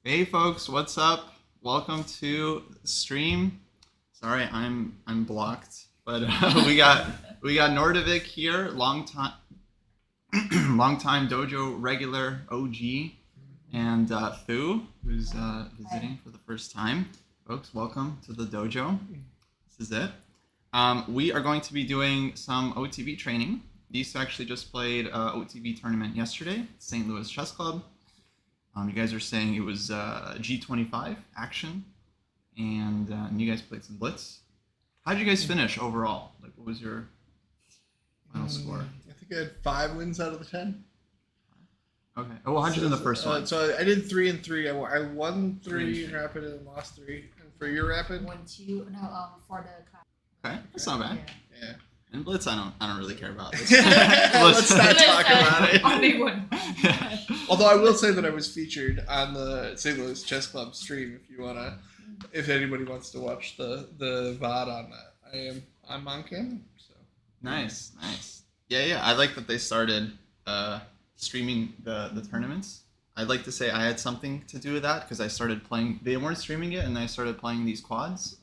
Hey folks, what's up? Welcome to the stream. Sorry, I'm blocked, but we got Nordovic here, long time Dojo regular OG, and Thu, who's visiting for the first time. Folks, welcome to the dojo. This is it. We are going to be doing some OTB training. These actually just played OTB tournament yesterday, St. Louis Chess Club. You guys are saying it was G25 action, and you guys played some blitz. How did you guys finish overall? Like, what was your final score? I think I had 5 wins out of the 10. Okay. Oh, well, how'd you do in the first one? So I did 3 and 3. I won 3 in rapid and lost 3. And for your rapid, 1, 2. No, for the. Okay, that's not bad. Yeah. And blitz, I don't really care about. Let's not talk about it. Only one. Yeah. Although I will say that I was featured on the St. Louis Chess Club stream. If anybody wants to watch the VOD on that, I'm on camera. So Nice. Yeah. I like that they started streaming the tournaments. I'd like to say I had something to do with that because I started playing. They weren't streaming it, and I started playing these quads,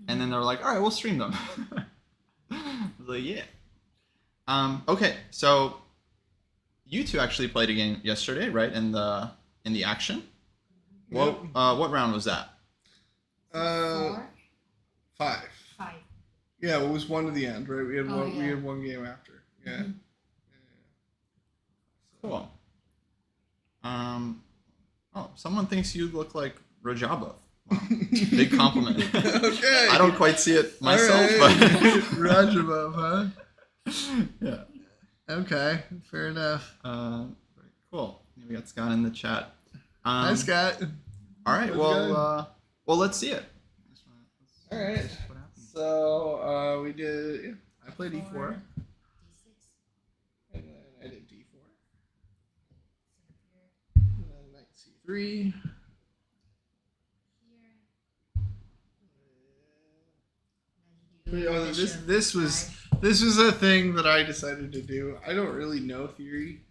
and then they were like, "All right, we'll stream them." I was like, "Yeah." Okay, so you two actually played a game yesterday, right? In the action. Yep. What round was that? 4? 5. 5. Yeah, it was 1 to the end, right? We had Oh, one. yeah. We had 1 game after. Yeah. Mhm. Cool. Oh, someone thinks you look like Rajabov. Wow. Big compliment. Okay. I don't quite see it myself, All right. but Rajabov, huh? yeah. Okay, fair enough. Very cool. We got Scott in the chat. Hi, Scott. All right. Well, let's see it. All right. What happened? So we did. Yeah, I played E4, D6. and then I did D4, and then Knight C3. Oh, this was a thing that I decided to do. I don't really know theory.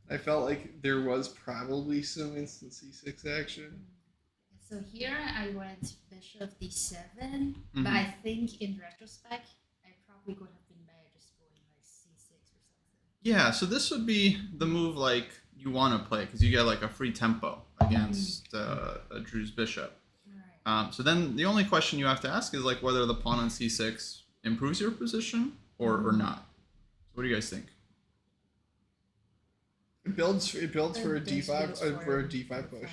I felt like there was probably some instant C6 action. So here I went bishop d7, but I think in retrospect I probably would have been better just going like c6 or something. Yeah. So this would be the move like you want to play because you get like a free tempo against Drew's bishop. Right. So then the only question you have to ask is like whether the pawn on c6 improves your position or not. So what do you guys think? It builds for a D5 builds for a D5 push.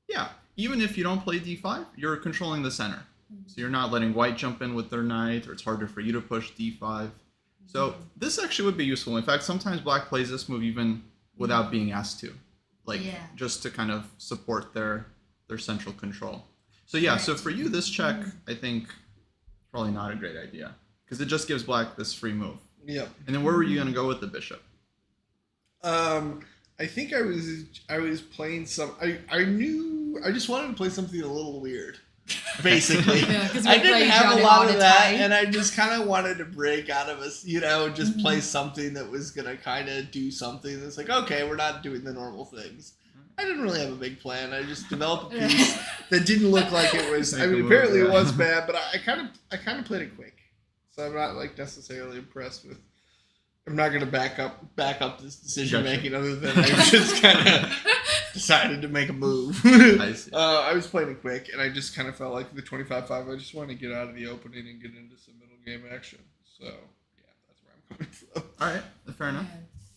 Yeah, even if you don't play d5, you're controlling the center. So you're not letting white jump in with their knight, or it's harder for you to push d5. So this actually would be useful. In fact, sometimes black plays this move even without being asked to, like just to kind of support their central control. So yeah, so for you, this check, I think, probably not a great idea because it just gives black this free move. Yep. And then where were you going to go with the bishop? I think I was playing some. I just wanted to play something a little weird, basically. Yeah, 'cause I we didn't play have a Johnny lot all of the that, time. and I just kind of wanted to break out of us, just play something that was gonna kind of do something that's like, okay, we're not doing the normal things. I didn't really have a big plan. I just developed a piece that didn't look like it was. Make I a mean, move, apparently it yeah. was bad, but I kind of played it quick, so I'm not like necessarily impressed with. I'm not gonna back up this decision making other than I just kind of decided to make a move. I see. I was playing it quick, and I just kind of felt like the 25-5. I just want to get out of the opening and get into some middle game action. So yeah, that's where I'm coming from. All right, fair enough.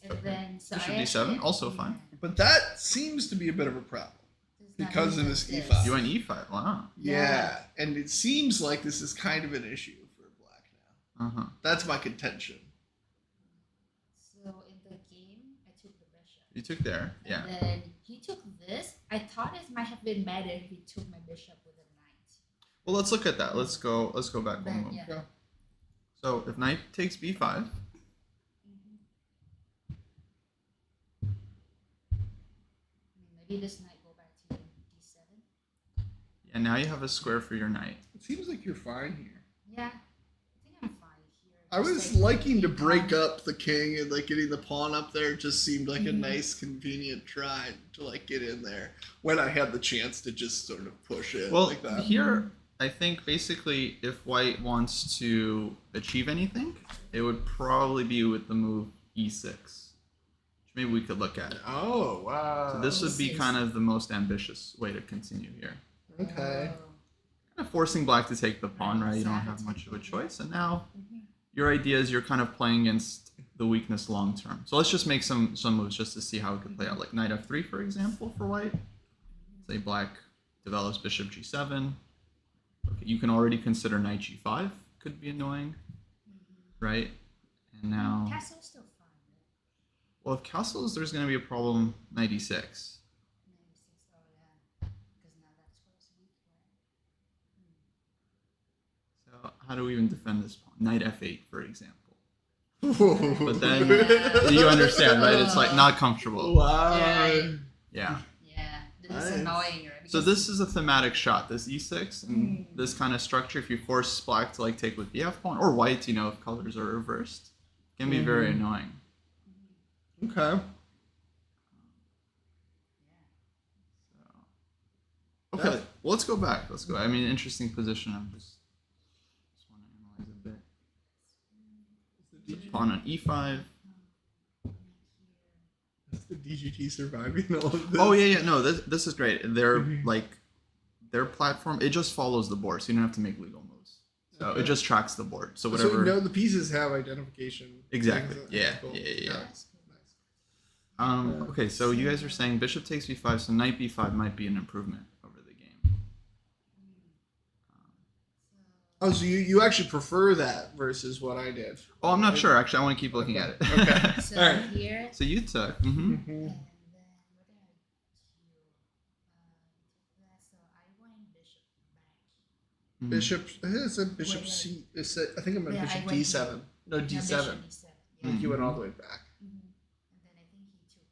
And then so Bishop I d7, actually- also fine. But that seems to be a bit of a problem Does not because of mean this that E5. You went e5. Wow. Yeah, and it seems like this is kind of an issue for black now. Uh-huh. That's my contention. So in the game, I took the bishop. You took there. Yeah. And then he took this. I thought it might have been better if he took my bishop with a knight. Well, let's look at that. Let's go back one Then, move. yeah. So if knight takes b5, Maybe this knight go back to d7. and now you have a square for your knight. It seems like you're fine here. Yeah, I think I'm fine here. I was liking to break up the king and like getting the pawn up there. Just seemed like a nice, convenient try to like get in there when I had the chance to just sort of push it like that. Here, I think basically if white wants to achieve anything, it would probably be with the move e6, which maybe we could look at. Oh, wow. So this would be kind of the most ambitious way to continue here. Okay. Kind of forcing black to take the pawn, right? You don't have much of a choice. And now your idea is you're kind of playing against the weakness long term. So let's just make some moves just to see how it can play out. Like knight f3, for example, for white. Say black develops bishop g7. Okay, you can already consider knight g5 could be annoying, right? And now, Castle's still fine. well, if castles, there's going to be a problem. Knight e6. 96, oh yeah. Because now that square's weak, right? So how do we even defend this pawn? Knight f8, for example. But But then you understand, right? It's like not comfortable. Wow. Yeah. Yeah, this Nice. is annoying, right? So this is a thematic shot, this e6, and this kind of structure, if you force black to like take with the f pawn, or white, you know, if colors are reversed, can be very annoying. Okay. Okay, well, let's go back. Let's go. I mean, interesting position. I'm just want to analyze a bit. Pawn on e5. Is the DGT surviving all of this? Oh yeah. No, this is great. They're like their platform. It just follows the board, so you don't have to make legal moves. So it just tracks the board. So whatever. So no, the pieces have identification. Exactly. things. Yeah. Cool. Yeah. That's cool. Okay, so you guys are saying bishop takes b5, so knight b5 might be an improvement over the game. Oh, so you actually prefer that versus what I did? Oh, I'm not sure. Actually, I want to keep looking at it. Okay. So All right. here, So you took. Mhm. and then what did I do? So I went bishop back. Bishop. It's a bishop Wait. C. It's a, I think I'm at Yeah, I bishop went D7. No, Yeah, D7. bishop D7. Yeah. You went all the way back. And then I think he took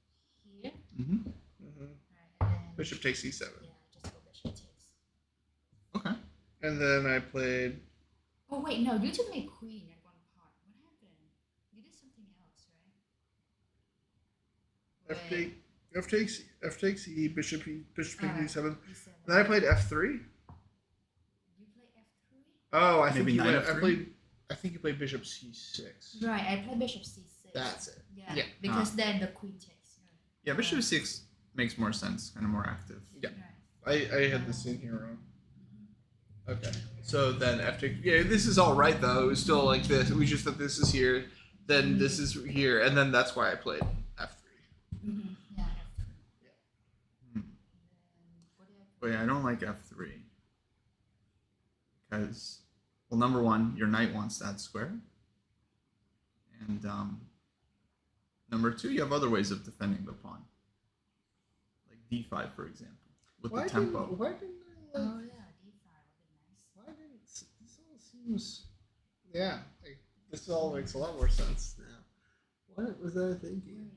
here. Mm-hmm. Mm-hmm. Right, and then Bishop takes E7. Yeah, just go bishop takes. Okay. And then I played. Oh wait, no, you took my queen at one part. What happened? You did something else, right? F takes E. Bishop takes D7. D7. Then I played F3. You play F3? Oh, I think Maybe you knight went. F3? I think you played Bishop C6. Right, I played bishop C6. That's it. Yeah, Yeah. because then the queen takes. Yeah, bishop e6 makes more sense, kind of more active. Yeah. Right. I had this in here wrong. Okay. So then F takes. Yeah, this is all right though. It was still like this. We just thought this is here, then this is here, and then that's why I played F3. Mm-hmm. Yeah, F3. Hmm. And then what did I But yeah, I don't like f3 because, well, number one, your knight wants that square, and number two, you have other ways of defending the pawn, like d5, for example, with the tempo. Why didn't I? Oh yeah, D5 would be nice. Why didn't this all seems? Yeah, like, this all makes a lot more sense now. What was I thinking?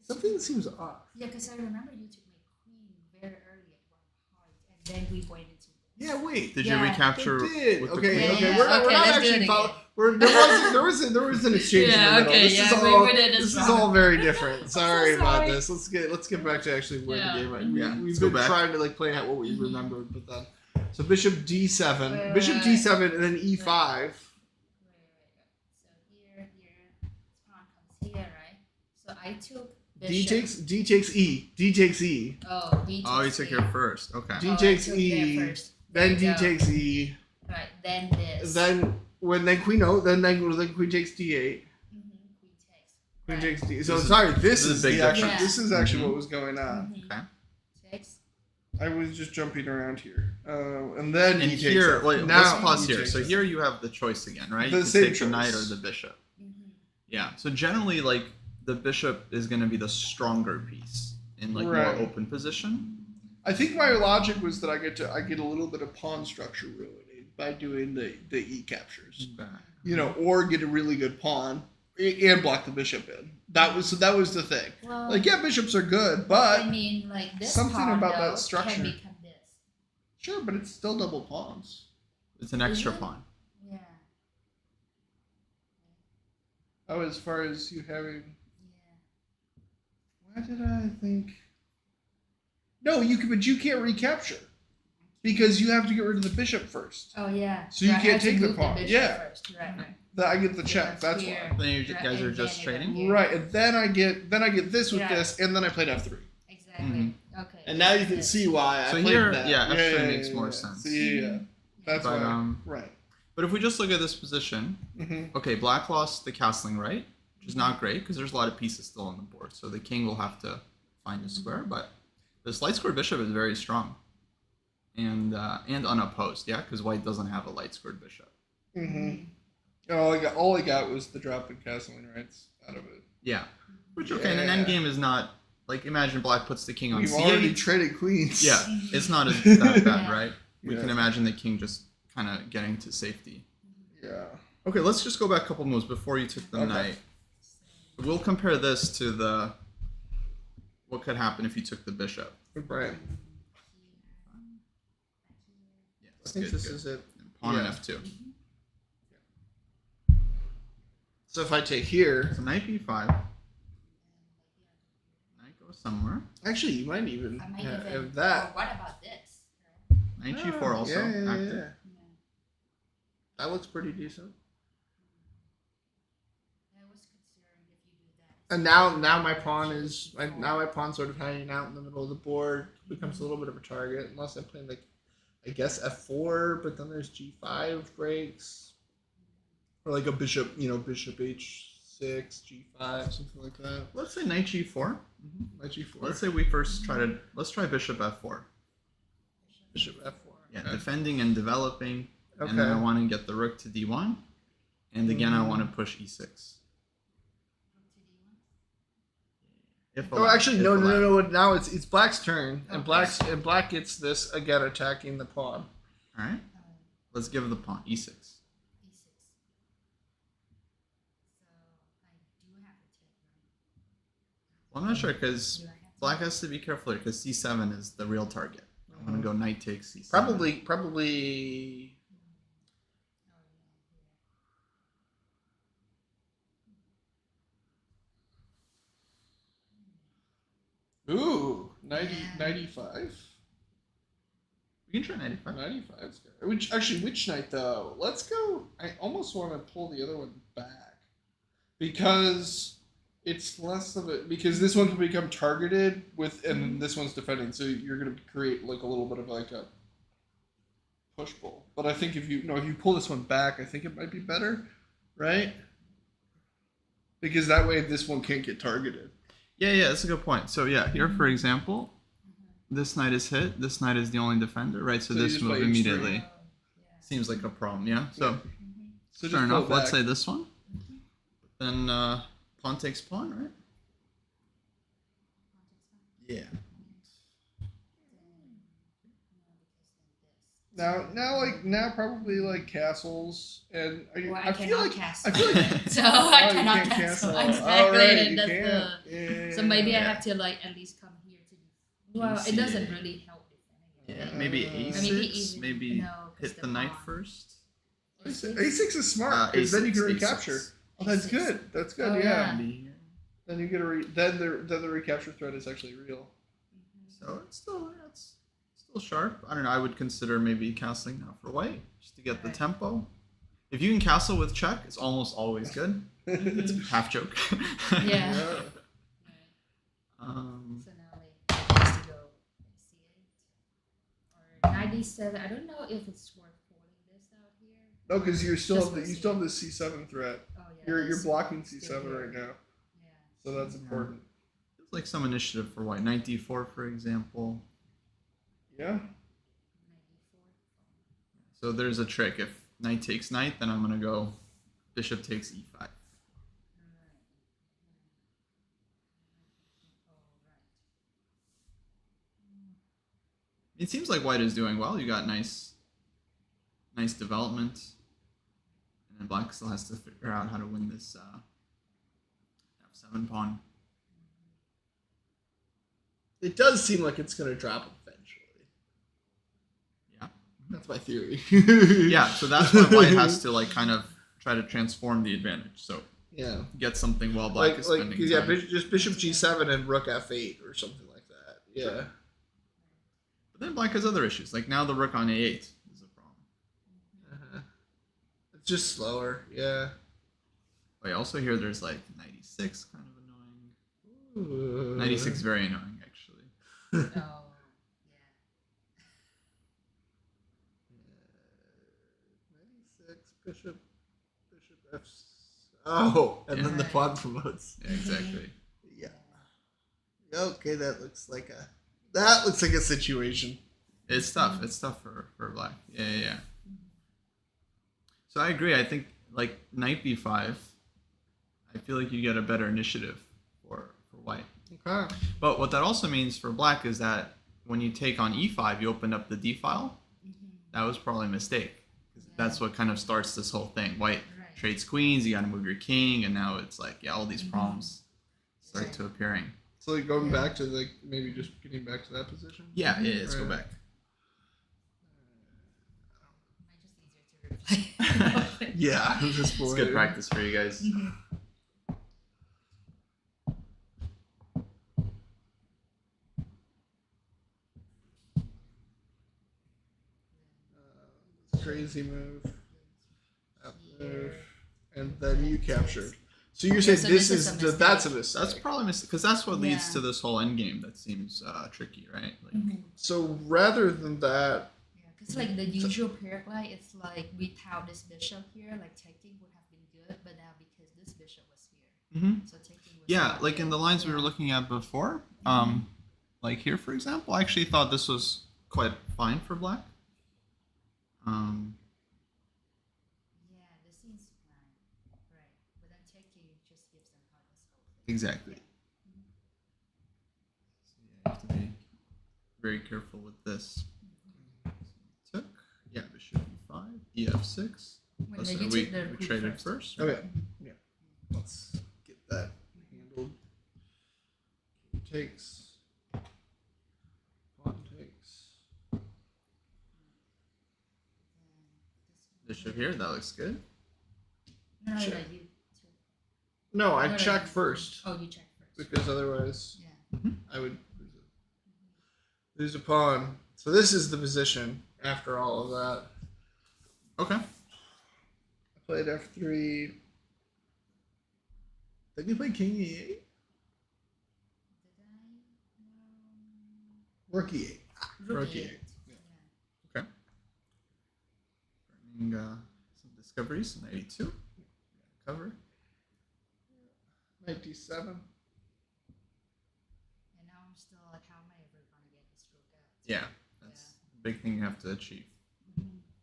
Something seems off. Yeah, because I remember you took my queen very early at one part, and then we went into. Yeah, wait. Did Yeah. you recapture? They did. With the Okay, queen? okay. Yeah, We're not okay, let's do actually it following. again. There was an exchange Yeah, in the middle. okay, This yeah, is we all. did it This is wrong. all very different. Sorry about sorry. this. Let's get back to actually where Yeah. the game went. Yeah, We've let's been go back. trying to like play out what we remembered, but then so bishop D7, Wait, bishop wait, D7, and then E5. Wait. So here, this pawn comes here, right? So I took bishop. D takes E. D takes E. Oh, D takes Oh, you took E. here first. Okay. D Oh, I takes took E. there first. Then There D you go. takes E. Right, then this. Then queen queen takes D8. Queen takes. Queen Right. takes D. So This is- sorry, this this is is big the actual. difference. This is actually Mhm. what was going on. Mhm. Okay. Takes. I was just jumping around here, and then And he here, takes it. wait, Now let's pause he here. takes So it. here you have the choice again, right? The You can same take the knight or choice. the bishop. Mm-hmm. Yeah. So generally, like the bishop is going to be the stronger piece in like Right. more open position. I think my logic was that I get a little bit of pawn structure ruining by doing the E captures, Okay. or get a really good pawn and block the bishop in. That was the thing. Well, Like, yeah, bishops are good, but I mean, like this something pawn, about that though, structure. can become this. sure, but it's still double pawns. It's an extra Is it? pawn. Yeah. Oh, as far as you having. Yeah. Why did I think? No, but you can't recapture because you have to get rid of the bishop first. Oh yeah. So you I can't have to take the move pawn. bishop Yeah. First. Right. I get the check. it's That's here. why. Then you Right, guys are and just then trading. here. Right, and then I get this with Yeah. this, and then I played f3. Exactly. Mhm. Okay. And now you can see why I So played here, that. yeah, f3 makes more sense. So, yeah. That's But, why. Right. But if we just look at this position, Mm-hmm. okay, black lost the castling right, which is not great because there's a lot of pieces still on the board. So the king will have to find a square, but this light squared bishop is very strong and unopposed, yeah, because white doesn't have a light squared bishop. Mm-hmm. All I got was the drop in castling rights out of it. Yeah, which okay, and an endgame is not like imagine black puts the king on We've c8. already traded queens. Yeah, it's not as that bad, Yeah. right? We Yeah. can imagine the king just kind of getting to safety. Yeah. Okay, let's just go back a couple moves before you took the Okay. knight. We'll compare this to what could happen if you took the bishop. Right. Yeah, I that's think good, this good. is it. Pawn Yeah. and f2. So if I take here, So knight b5. Knight goes somewhere. actually, you might even I might have even. that. Or what about this? Knight g4 also active. Yeah. That looks pretty decent. I was considering if you do that. And now my pawn is my pawn's sort of hanging out in the middle of the board. Becomes a little bit of a target unless I'm playing like I guess f4, but then there's g5 breaks or like a bishop, bishop h6, g5, something like that. Let's say knight g4. My g4. Let's say we first let's try bishop f4. Bishop f4. Yeah, Okay. defending and developing. Okay. And then I want to get the rook to d1. And again, I want to push e6. If Oh, allowed, actually, if no. allowed. Now it's black's turn, and Okay. black gets this again, attacking the pawn. All right. Let's give the pawn e6. E6. So I do have to take right. Well, I'm not sure because Do I have to? black has to be careful here because c7 is the real target. I'm going to go knight takes c7. Probably. Ooh, 95? We can try knight e5. 95's good. Which knight though? Let's go. I almost want to pull the other one back because it's less of it because this one can become targeted with, and this one's defending, so you're gonna create like a little bit of like a push pull. But I think if you pull this one back, I think it might be better, right? Because that way this one can't get targeted. Yeah, that's a good point. So yeah, here for example, this knight is hit. This knight is the only defender, right? So So you this just move play h3. immediately Yeah. seems like a problem. Yeah. So So just fair pull enough. it Let's back. say this one. Then pawn takes pawn, right? Yeah. Now probably like castles and Well, I feel cannot like castle. I feel like So I you cannot can't cancel. castle. Exactly. All right, and you that's can't. the. Yeah. So maybe I Yeah. have to like at least come here to. Well, it doesn't really help defending. Yeah. Maybe a6. even- Maybe no, 'cause hit the knight pawn. first. A6 is smart because then you can A6. recapture. Oh, that's A6. good. That's good. Oh, yeah. yeah. Be here. Then you get then the recapture threat is actually real. So it's still sharp. I don't know. I would consider maybe castling now for white just to get the Okay. tempo. If you can castle with check, it's almost always good. It's a half joke. Yeah. Yeah. So now like has to go c8 or 97. I don't know if it's worth pulling this out here. No, because you still Just have with you still have the C7 threat. Oh yeah. You're that's blocking still C7 here. right now, Yeah. so that's Yeah. important. It's like some initiative for white. Knight d4, for example. Yeah. 94. So there's a trick. If knight takes knight, then I'm going to go bishop takes e5. It seems like white is doing well. You got nice development. And then black still has to figure out how to win this f7 pawn. It does seem like it's gonna drop eventually. Yeah. That's my theory. Yeah, so that's why white has to like kind of try to transform the advantage. So Yeah. get something while black is spending time. just bishop g7 and rook f8 or something like that. Yeah. But then black has other issues. Like now the rook on a8 is a problem. It's just slower. Yeah. Oh, yeah, also here there's like 96, kind of annoying. Ooh. 96 very annoying, actually. Oh, yeah. 96 bishop f. Oh, and Yeah. then the pawn promotes. Yeah, exactly. Yeah. Okay, that looks like a situation. It's tough. It's tough for black. Yeah. So I agree. I think like knight b5, I feel like you get a better initiative for white. Okay. But what that also means for black is that when you take on e5, you open up the d file. That was probably a mistake. 'Cause that's what kind of starts this whole thing. White trades queens, you got to move your king, and now it's like, yeah, all these problems start to appearing. So like going back to like maybe just getting back to that position? Yeah, let's go back. Might just easier to reply. Yeah, at this point. It's good practice for you guys. Crazy move. That move. And then you captured. So you're saying so this this is is a mistake. that's a mistake. That's probably because that's what leads Yeah. to this whole endgame that seems tricky, right? Like, So rather than that, Yeah, because like the usual paraglide, it's like without this bishop here, like taking would have been good, but now because this bishop was here, so taking was yeah, not like in good. the lines we were Yeah. looking at before, like here, for example, I actually thought this was quite fine for black. Yeah, this seems fine, right? But then taking just gives them how this whole thing. Exactly. So you have to be very careful with this. Took, yeah, bishop e5, ef6. Wait, Oh, so you we took the queen traded first. okay, yeah, let's get that handled. King takes. Pawn takes. Bishop here, that looks good. No, Check. you took. No, I No, check you- first Oh, you check first. because otherwise Yeah. I would lose a pawn. So this is the position after all of that. Okay. I played f3. Then you play king e8. Did I? Rook e8. Rook E8. e8. Yeah. Burning some discoveries in 82. Cover. Knight d7. And now I'm still like, how am I ever gonna get this rook out? Yeah, that's the big thing you have to achieve.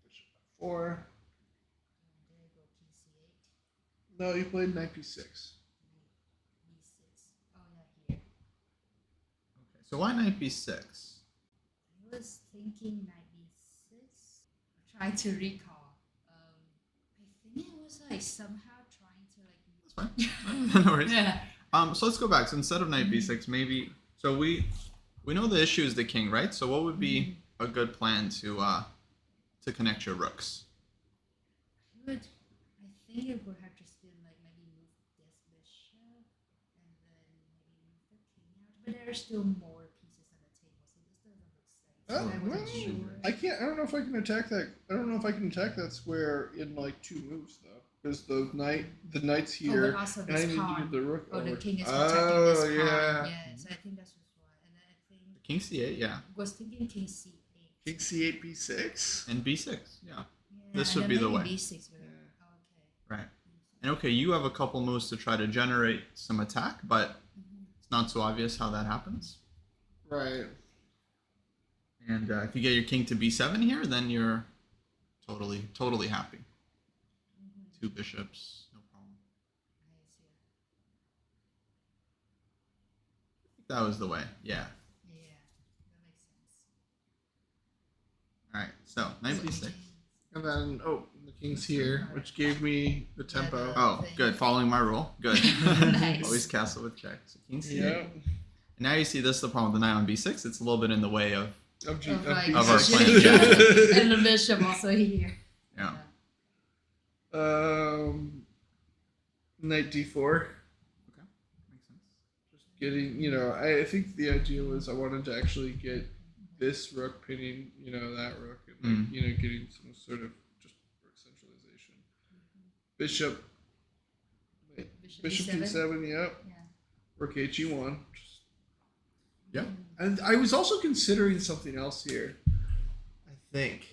Bishop f4. There you go, king c8, No, you played knight b6. b6. Oh yeah, here. Okay, so why knight b6? I was thinking knight b6. I'm trying to recall. I think it was like somehow trying to like. That's fine. No worries. Yeah. So let's go back. So instead of knight b6, maybe. So we know the issue is the king, right? So what would be a good plan to connect your rooks? I think it would have just been like maybe move this bishop and then maybe move the king out. But there are still more pieces on the table, so this doesn't look safe. So Oh, I wasn't well, sure. I can't. I don't know if I can attack that. I don't know if I can attack that square in like 2 moves though, because the knight's here, but also and I this need to pawn. get the rook Oh, the over. king is protecting this pawn. Yeah. Yeah, so I think that's just why. And then I think King c8, yeah, was thinking king c8. King c8 b6. and b6, yeah, Yeah, This and would then be the maybe way. b6 would Yeah. okay. right. And okay, you have a couple moves to try to generate some attack, but it's not so obvious how that happens. Right. And if you get your king to b7 here, then you're totally happy. 2 bishops, no problem. I see. That was the way, yeah. Yeah, that makes sense. All right, so knight b6. And then the king's here, which gave me the tempo. Oh, good, following my rule. Good. Nice. Always castle with check. So king c8. Yeah. And now you see this is the problem with the knight on b6. It's a little bit in the way of Of Of our b6. plan, yeah. And the bishop also here. yeah. Knight d4. Okay, makes sense. Just getting, I think the idea was I wanted to actually get this rook pinning, that rook, and getting some sort of just rook centralization. Bishop. Wait, Bishop d7, yep. Yeah. Rook he1. Yeah. And I was also considering something else here. I think.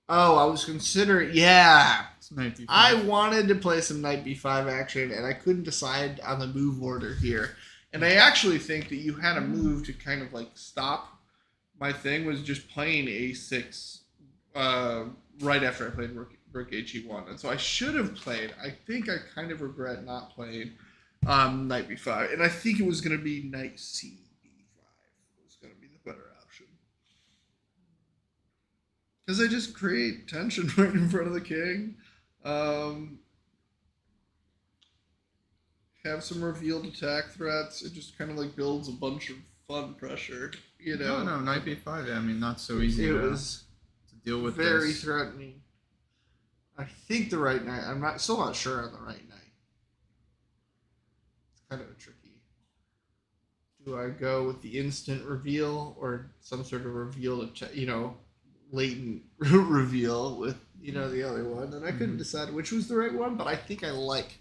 Oh, I was considering. Yeah. Knight d5. I wanted to play some knight b5 action, and I couldn't decide on the move order here. And I actually think that you had a move to kind of like stop. My thing was just playing a6 right after I played rook he1. And so I should have played. I think I kind of regret not playing knight b5. And I think it was going to be knight c d5 was going to be the better option. Because I just create tension right in front of the king. Have some revealed attack threats. It just kind of like builds a bunch of fun pressure, No, knight b5. Yeah, I mean, not so easy to deal with. Very this. threatening. I think the right knight. I'm still not sure on the right knight. It's kind of tricky. Do I go with the instant reveal or some sort of reveal, latent reveal with the other one? And I couldn't decide which was the right one, but I think I like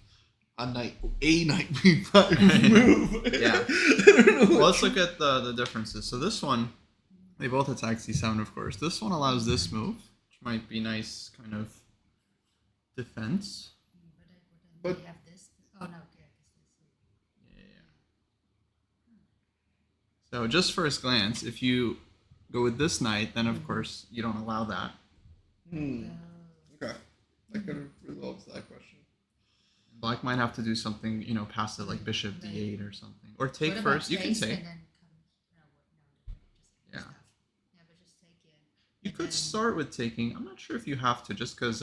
a knight b5 move. Yeah. I don't know. Well, let's look at the differences. So this one, they both attack c7, of course. This one allows this move, which might be nice kind of defense. But- we have this. Oh no, okay. Yeah. So just first glance, if you go with this knight, then of course you don't allow that. Okay. That could have resolved that question. Black might have to do something, passive like bishop d8 or something, or take What about first. You can takes take. and then Yeah. Yeah, but just take it. You And could then- start with taking. I'm not sure if you have to, just because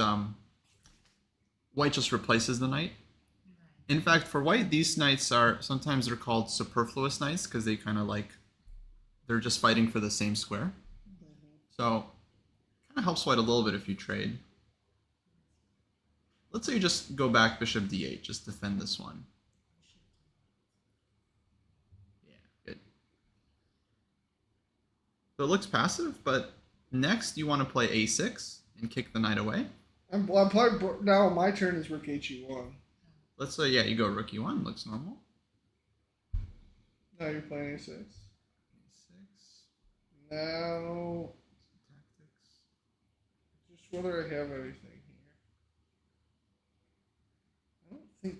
white just replaces the knight. Right. In fact, for white, these knights are sometimes they're called superfluous knights because they kind of they're just fighting for the same square. So kind of helps white a little bit if you trade. Let's say you just go back bishop d8, just defend this one. Yeah, good. So it looks passive, but next you want to play a6 and kick the knight away. I'm playing, now my turn is rook he1. Let's say, yeah, you go rook e1, looks normal. Now you're playing a6. a6. Now, Tactics. just whether I have anything here. I don't think.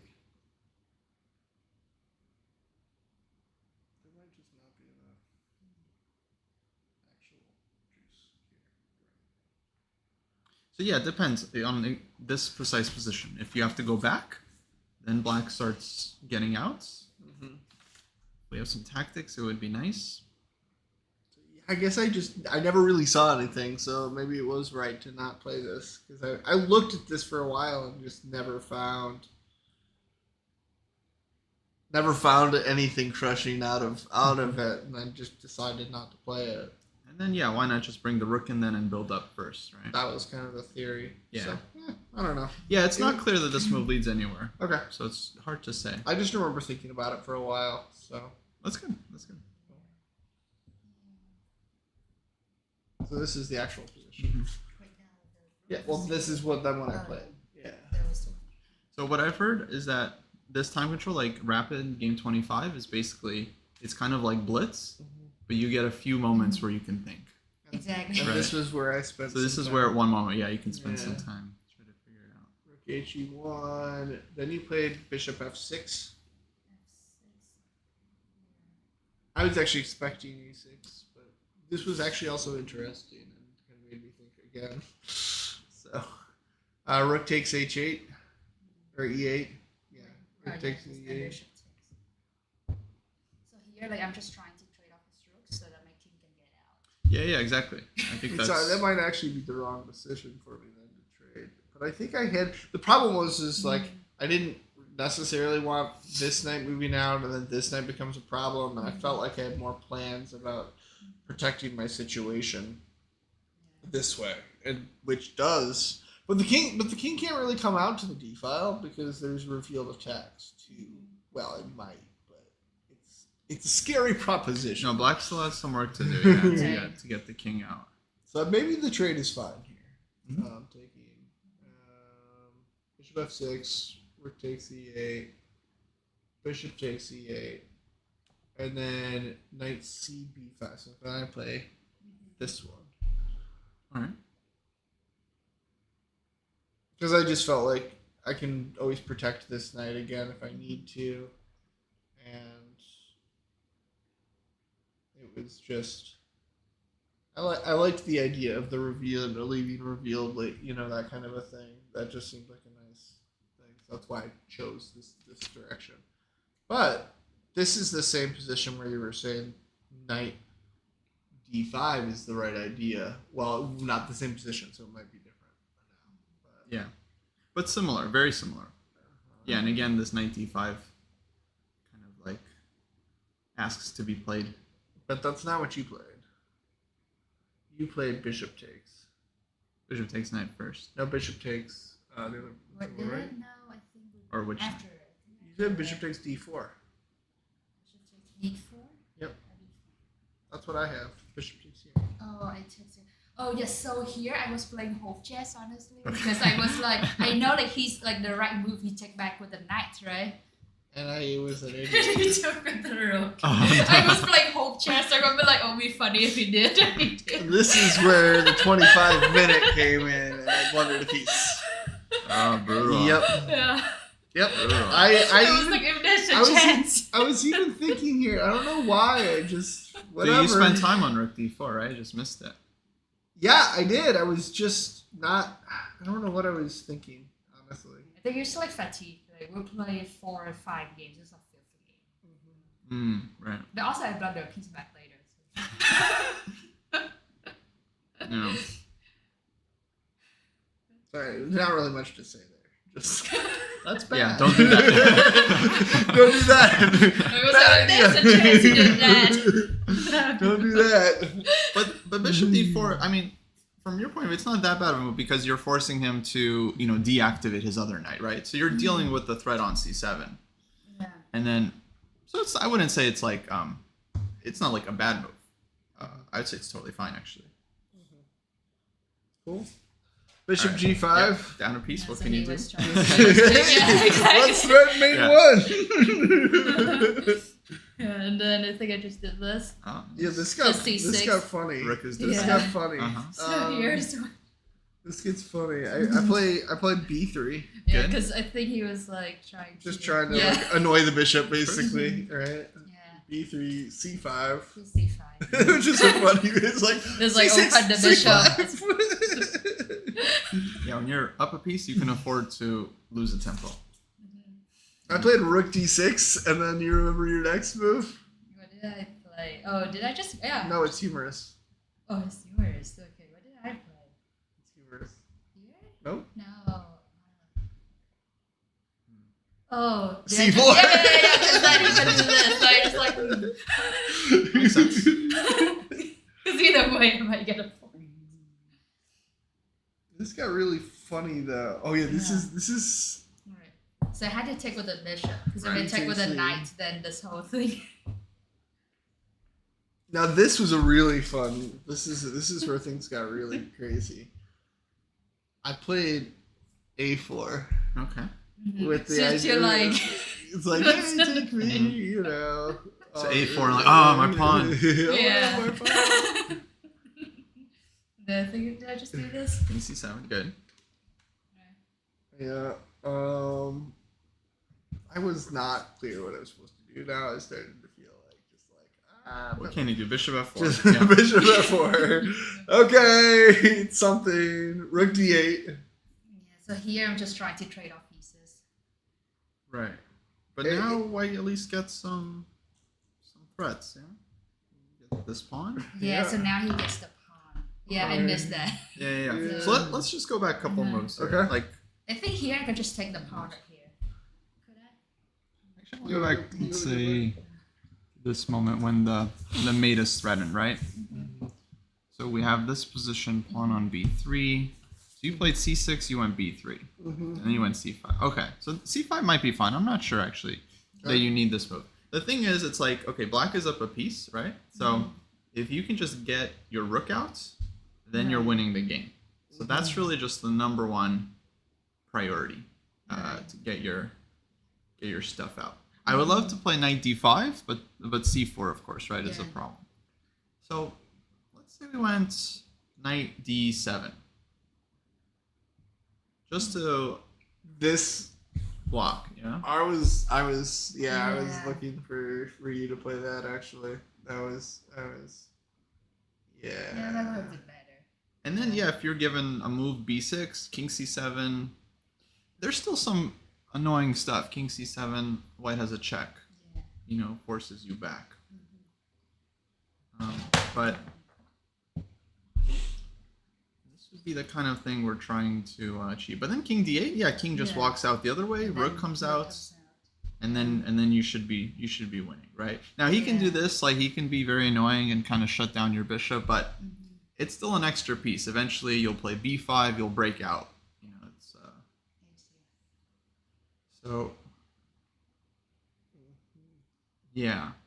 There might just not be enough actual juice here. So yeah, it depends on this precise position. If you have to go back, then black starts getting out. Mm-hmm. We have some tactics, it would be nice. I guess I never really saw anything, so maybe it was right to not play this because I looked at this for a while and just never found anything crushing out of it, and then just decided not to play it. And then yeah, why not just bring the rook in then and build up first, right? That was kind of the theory. Yeah. So, I don't know. Yeah, it's not clear that this move leads anywhere, Okay. so it's hard to say. I just remember thinking about it for a while. So That's good. That's good. this is the actual position. Right now, the Yeah. Well, this is what then when I Oh, played. Yeah. That was the So what I've heard is that this time control, like rapid game 25, is basically it's kind of like blitz, but you get a few moments where you can think. exactly. And Right. this was where I spent. So this some is time. where at one moment, yeah, you can spend Yeah. some time try to figure it out. Rook he1. Then you played bishop f6. I was actually expecting e6, but this was actually also interesting and kind of made me think again. So, rook takes h8 or e8. Yeah, rook takes e8. So here, like, I'm just trying to trade off his rooks so that my king can get out. Yeah, exactly. I think that's So that might actually be the wrong decision for me then to trade. But I think I had the problem was like I didn't necessarily want this knight moving out, and then this knight becomes a problem, and I felt like I had more plans about protecting my situation this way, and which does But the king can't really come out to the d file because there's revealed attacks to. Well, it might, but it's a scary proposition. No, black still has some work to do to get the king out. So maybe the trade is fine here. Mm-hmm. Taking bishop f6, rook takes e8, bishop takes e8, and then knight c b5. So then I play this one. All right. Because I just felt like I can always protect this knight again if I need to. And it was just... I liked the idea of the reveal, the leaving revealed, like, that kind of a thing. That just seemed like a nice thing. So that's why I chose this direction. But this is the same position where you were saying knight d5 is the right idea. Well, not the same position, so it might be different. Yeah, but similar, very similar. Yeah, and again, this knight d5 kind of like asks to be played. But that's not what you played. You played bishop takes. Bishop takes knight first. No, bishop takes the other What one, did right? it? No, I think Or which? after it. You said bishop takes d4. Bishop takes d4? Yep. That's what I have. Bishop takes here. Oh, I took it. Oh yes, so here I was playing whole chess honestly because I was like, I know like he's like the right move he take back with the knight, right? And I was an He idiot. took with the rook. Oh, I was playing whole chess. I remember like, oh, it'd be funny if he did. He did. This is where the 25-minute came in, and I wondered if he's. Oh, brutal. Yep. Yeah. Yep. Brutal. I was like, if there's a chance. I was even thinking here. I don't know why. I just whatever. So you spent time on rook d4, right? I just missed it. Yeah, I did. I was just not. I don't know what I was thinking, honestly. I think you're still like fatigued. Like, we'll play 4 or 5 games. It's a 5th game. Right. But also, I brought the piece back later. So. Yeah. Sorry, there's not really much to say there. Just that's bad. Yeah, don't do that. Don't do that. I was like, there's a chance he did that. Don't do that. But bishop d4, I mean, from your point of view, it's not that bad of a move because you're forcing him to, deactivate his other knight, right? So you're dealing with the threat on c7. Yeah. And then, so I wouldn't say it's like, it's not like a bad move. I would say it's totally fine, actually. Cool. Bishop Right. g5. Yeah, down a piece, what So can he you do? was trying to yeah, exactly. Let's threat mate Yeah. one. Yeah, and then I think I just did this. Yeah, this got C6. funny. Rook is This Yeah. got funny. Uh-huh. So here's This gets funny. I played b3. yeah, Good. because I think he was like trying to Just trying to yeah. like, annoy the bishop, basically, right? Yeah. b3, c5. He's D5. Which is so funny. It's like There's like C6, open the bishop. Yeah, when you're up a piece, you can afford to lose a tempo. I played rook d6, and then you remember your next move? What did I play? Oh, did I just yeah? No, it's humorous. Oh, it's yours. Okay, what did I play? It's humorous. Here? Nope. No. Oh, C4. Yeah, because I didn't do this. So I just like Makes sense. because either way I might get a point. This got really funny though. Oh yeah, this is. Right. So I had to take with the bishop because if I Right. take with the See. knight, then this whole thing. Now this was a really fun. This is where things got really crazy. I played a4 Okay. with the Just idea. you're like It's like, hey, take me, So a4, like, oh, my pawn. Yeah. my pawn. did I just do this? King c7, good. Yeah. I was not clear what I was supposed to do. Now I started to feel like What can you do? Bishop f4. just Yeah. bishop f4. Okay, it's something. Rook d8. Yeah. So here I'm just trying to trade off pieces. Right. But Hey, now white at least gets some threats, yeah? Get this pawn. Yeah. So now he gets the pawn. Yeah, I missed that. Yeah. Yeah. So let's just go back a couple moves here. Okay. Like, I think here I can just take the pawn right here. Could I? actually, I'll go back, let's say, this moment when the mate is threatened, right? So we have this position, pawn on b3. So you played c6, you went b3, Mm-hmm. and then you went c5. Okay, so c5 might be fine. I'm not sure actually that you need this move. The thing is, it's like, okay, black is up a piece, right? So if you can just get your rook out, then you're winning the game. So that's really just the number one priority, to get your stuff out. I would love to play knight d5, but c4, of course, right, is a problem. So let's say we went knight d7. Just to This block, yeah? I was looking for you to play that actually. That was Yeah, that would have been better. And then, if you're given a move b6, king c7, there's still some annoying stuff. King c7, white has a check, forces you back. But this would be the kind of thing we're trying to achieve. But then king d8, king just walks out the other way, rook comes out, and then you should be winning, right? Now he can do this, like he can be very annoying and kind of shut down your bishop, but it's still an extra piece. Eventually you'll play b5, you'll break out. It's so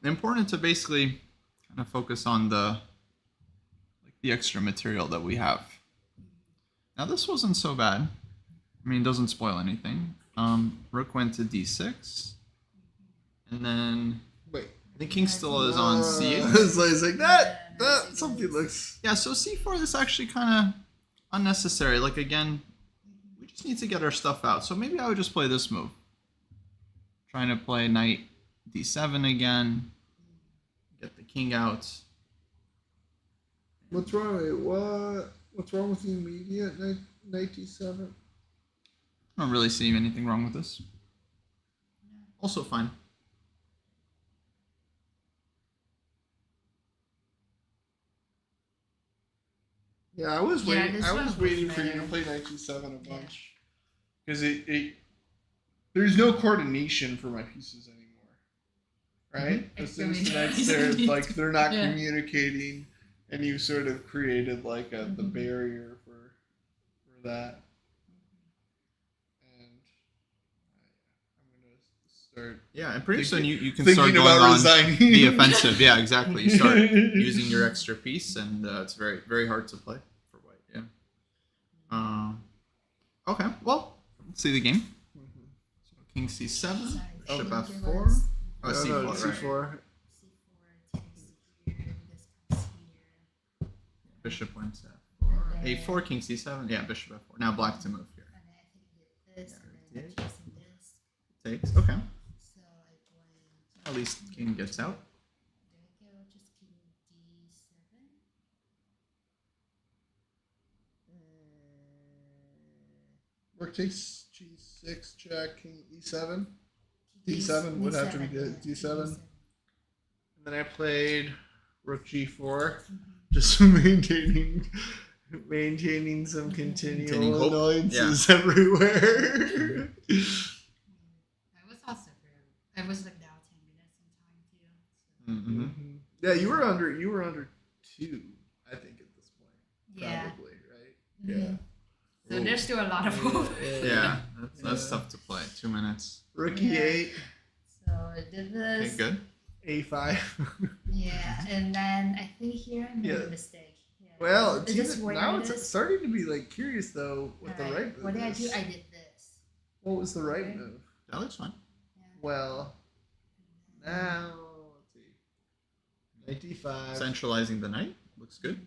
important to basically kind of focus on the extra material that we have. Now this wasn't so bad. I mean, it doesn't spoil anything. Rook went to d6, and then wait. the king still is on c8. It's like that something looks. Yeah, so c4 is actually kind of unnecessary. Like again, we just need to get our stuff out. So maybe I would just play this move. Trying to play knight d7 again. Get the king out. What's wrong? What's wrong with the immediate knight d7? I don't really see anything wrong with this. Also fine. Yeah, I was waiting. this I one was was waiting for you better. to play knight d7 a bunch, because there's no coordination for my pieces anymore, right? As soon as the knights there, like they're not communicating, and you sort of created like the barrier for that. And I'm gonna start. Yeah, and pretty soon you can thinking start going about on resigning. the offensive. Yeah, exactly. You start using your extra piece, and it's very, very hard to play for white. Yeah. Okay, well, let's see the game. So king c7, bishop f4. Oh, c4, no, right. c4. C4 takes here, this comes here. Bishop went to f4. A4, king c7. Yeah, bishop f4. Now black to move here. And then I think hit this, and then Yeah. chasing this. Takes. Okay. So I went. At least king gets out. There we go, just king d7. Rook takes g6, check, king e7. D7 would have to be good. D7. And then I played rook g4, just maintaining some Maintaining continual hope. annoyances everywhere. I was also very. I was like down 10 minutes in time too. Mm-hmm. Yeah, you were under 2, I think, at this point. Yeah. Probably, right? Mhm. Yeah. So there's still a lot of hope. Yeah, that's tough to play. 2 minutes. Rook Yeah. e8, So I did Okay, this. good. a5. Yeah, and then I think here I made Yeah. a mistake. Yeah. Well, Is this where now it it's is? starting to be like curious though what the Alright, right move what did I is. do? I did this. What was the right Okay. move? That looks fine. Yeah. Well, now let's see. Knight d5. Centralizing the knight looks good.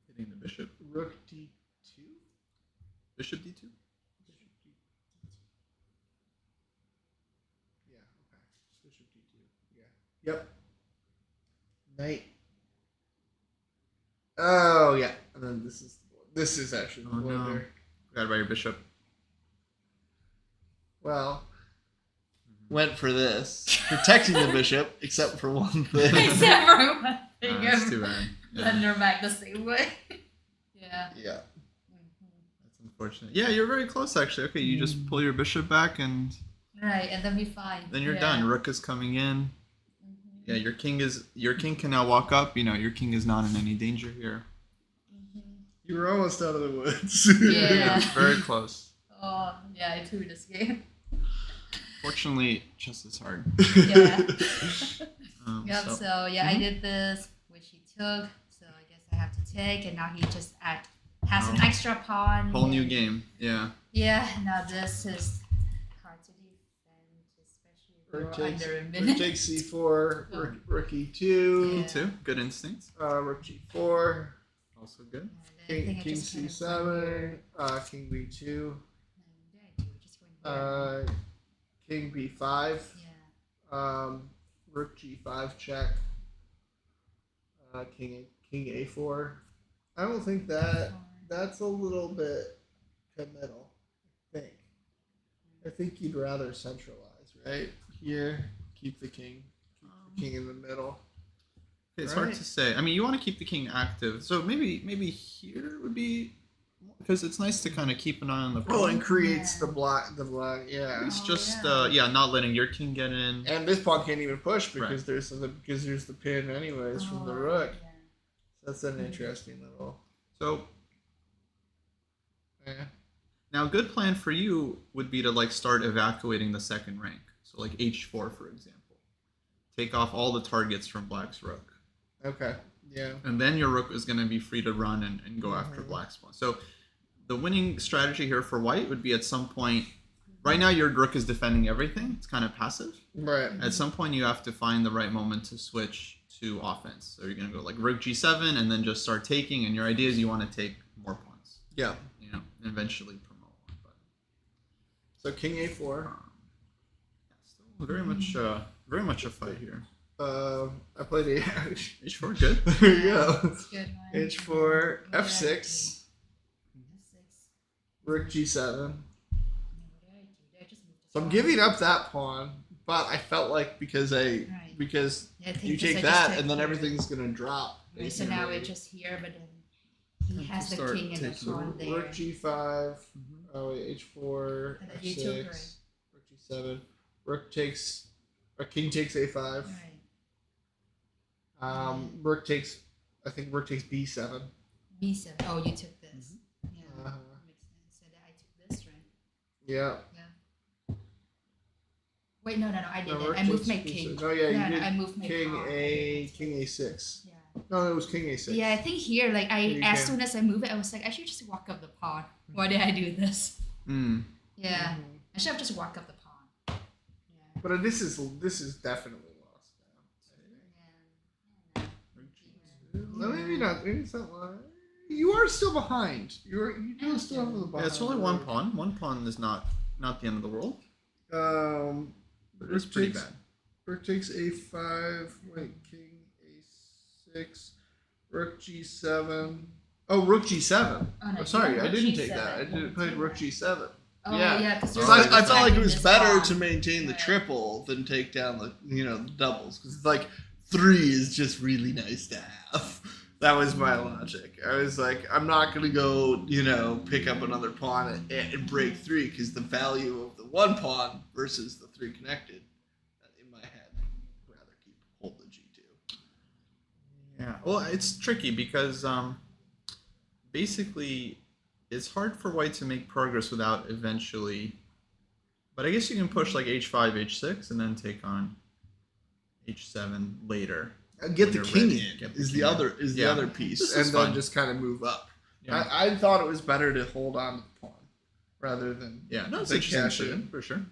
Hitting the bishop. Rook d2. Bishop d2. Bishop d2. Yeah. Okay. Bishop d2. Yeah. Yep. Knight. Oh yeah. And then this is actually the Oh, one no. there. Forgot about your bishop. Well, went for this, protecting the bishop, except for one thing. Except for one thing. That's too bad. Send Yeah. her back the same way. Yeah. Yeah. That's unfortunate. Yeah, you're very close actually. Okay, you just pull your bishop back and Right, and then be fine. then you're Yeah. done. Rook is coming in. Mhm. Yeah, your king can now walk up. Your king is not in any danger here. Mhm. You were almost out of the woods. Yeah. Very close. Oh, yeah, I threw this game. Fortunately, chess is hard. Yeah. Yep, So- so yeah, I did this, which he took, so I guess I have to take, and now he just has an extra pawn. Whole new and- game. Yeah. Yeah, now this is hard to defend, especially if Rook you're takes, under a rook minute. takes c4, rook e2, Yeah. Too. Good instincts. rook g4, Also good. And I think I king just kind of c7, went here. king b2, What did I do? Just went here. king b5, Yeah. rook g5 check, king a4. I don't think that's a little bit committal. I think you'd rather centralize, right? Here, keep the king in the middle. It's hard Right. to say. I mean, you want to keep the king active, so maybe here would be because it's nice to kind of keep an eye on the. Oh, and pawn. creates Yeah. the block, yeah. It's Oh, just yeah. not letting your king get in. And this pawn can't even push because Right. there's the pin anyways from the Oh, rook. yeah. That's an interesting little. So Yeah. now, a good plan for you would be to like start evacuating the second rank. So like h4, for example, take off all the targets from Black's rook, Okay. Yeah. and then your rook is going to be free to run and go after Black's pawn. So the winning strategy here for White would be at some point. Right now, your rook is defending everything. It's kind of passive. Right. At some point, you have to find the right moment to switch to offense. So you're going to go like rook g7 and then just start taking. And your idea is you want to take more pawns, Yeah. you know, and eventually promote. But So king a4. still very much a fight here. I played a h4, good. There you go. That's a good one. h4, Yeah. f6, F6. rook g7. What did I do? Did I just move this So I'm pawn? giving up that pawn, but I felt like because Right. Yeah, I think you this I take just that took and then here. everything's gonna drop. Right, so now basically. we're just here, but then he Have has to the start king and the taking- pawn there. Rook g5. Oh wait, h4, And then you took, f6, rook g7. Rook takes. King takes a5. Right. Rook takes. I think rook takes b7. B7. Oh, you took this. Yeah. Uh-huh. Makes sense. So that I took this, right? Yeah. Wait, no, I No, didn't. rook I moved my takes king. b7. No, yeah, you did. I moved my King pawn. king a6. Yeah. No, it was king a6. Yeah, I think here, like, You as can. soon as I move it, I was like, I should just walk up the pawn. Why did I do this? Mm. Yeah, Mhm. I should have just walked up the pawn. Yeah. But this is definitely lost now. No, maybe not. Maybe it's not lost. You are still behind. You do still have the behind. Yeah, it's only one pawn. One pawn is not the end of the world. But it's Rook pretty takes- bad. Rook takes a5. Wait, king a6. Rook g7. Oh, rook g7. Oh, no, sorry, you I went didn't rook take G7. that. I You did played took rook that. g7. Oh, Yeah. yeah, because So So I felt like it attacking was this better pawn. to maintain the Right. triple than take down the doubles because it's like 3 is just really nice to have. That was my logic. I was like, I'm not gonna go, pick up another pawn and break 3 because the value of the one pawn versus the 3 connected. In my head, I'd rather hold the g2. Yeah. Well, it's tricky because basically it's hard for White to make progress without eventually. But I guess you can push like h5, h6, and then take on h7 later. Get When the you're king ready. in Get the is king the in. other the Yeah. other piece, This and is then fun. just kind of move up. Yeah. I thought it was better to hold on to the pawn rather than Yeah. No, it's the interesting cash decision, in. for sure.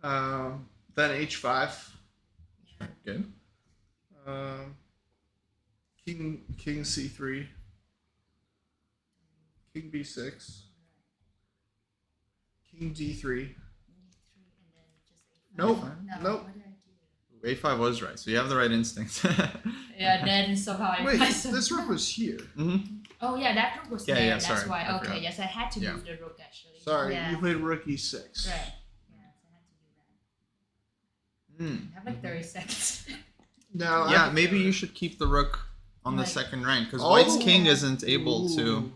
Then h5. Good. King c3. King b6. King d3. Nope. No, Nope. what did I do? A5 was right, so you have the right instincts. Yeah, then somehow I Wait, pressed this rook was here. Oh yeah, that rook was Yeah, there. yeah, That's sorry, why. I Okay, forgot. yes, I had to Yeah. move the rook actually. Sorry, Yeah. you played rook e6. Right. Yes, I had to do that. Mm. I have like 30 seconds. No. Yeah, maybe you should keep the rook on the Like- second rank because Oh. White's king isn't able to. Ooh.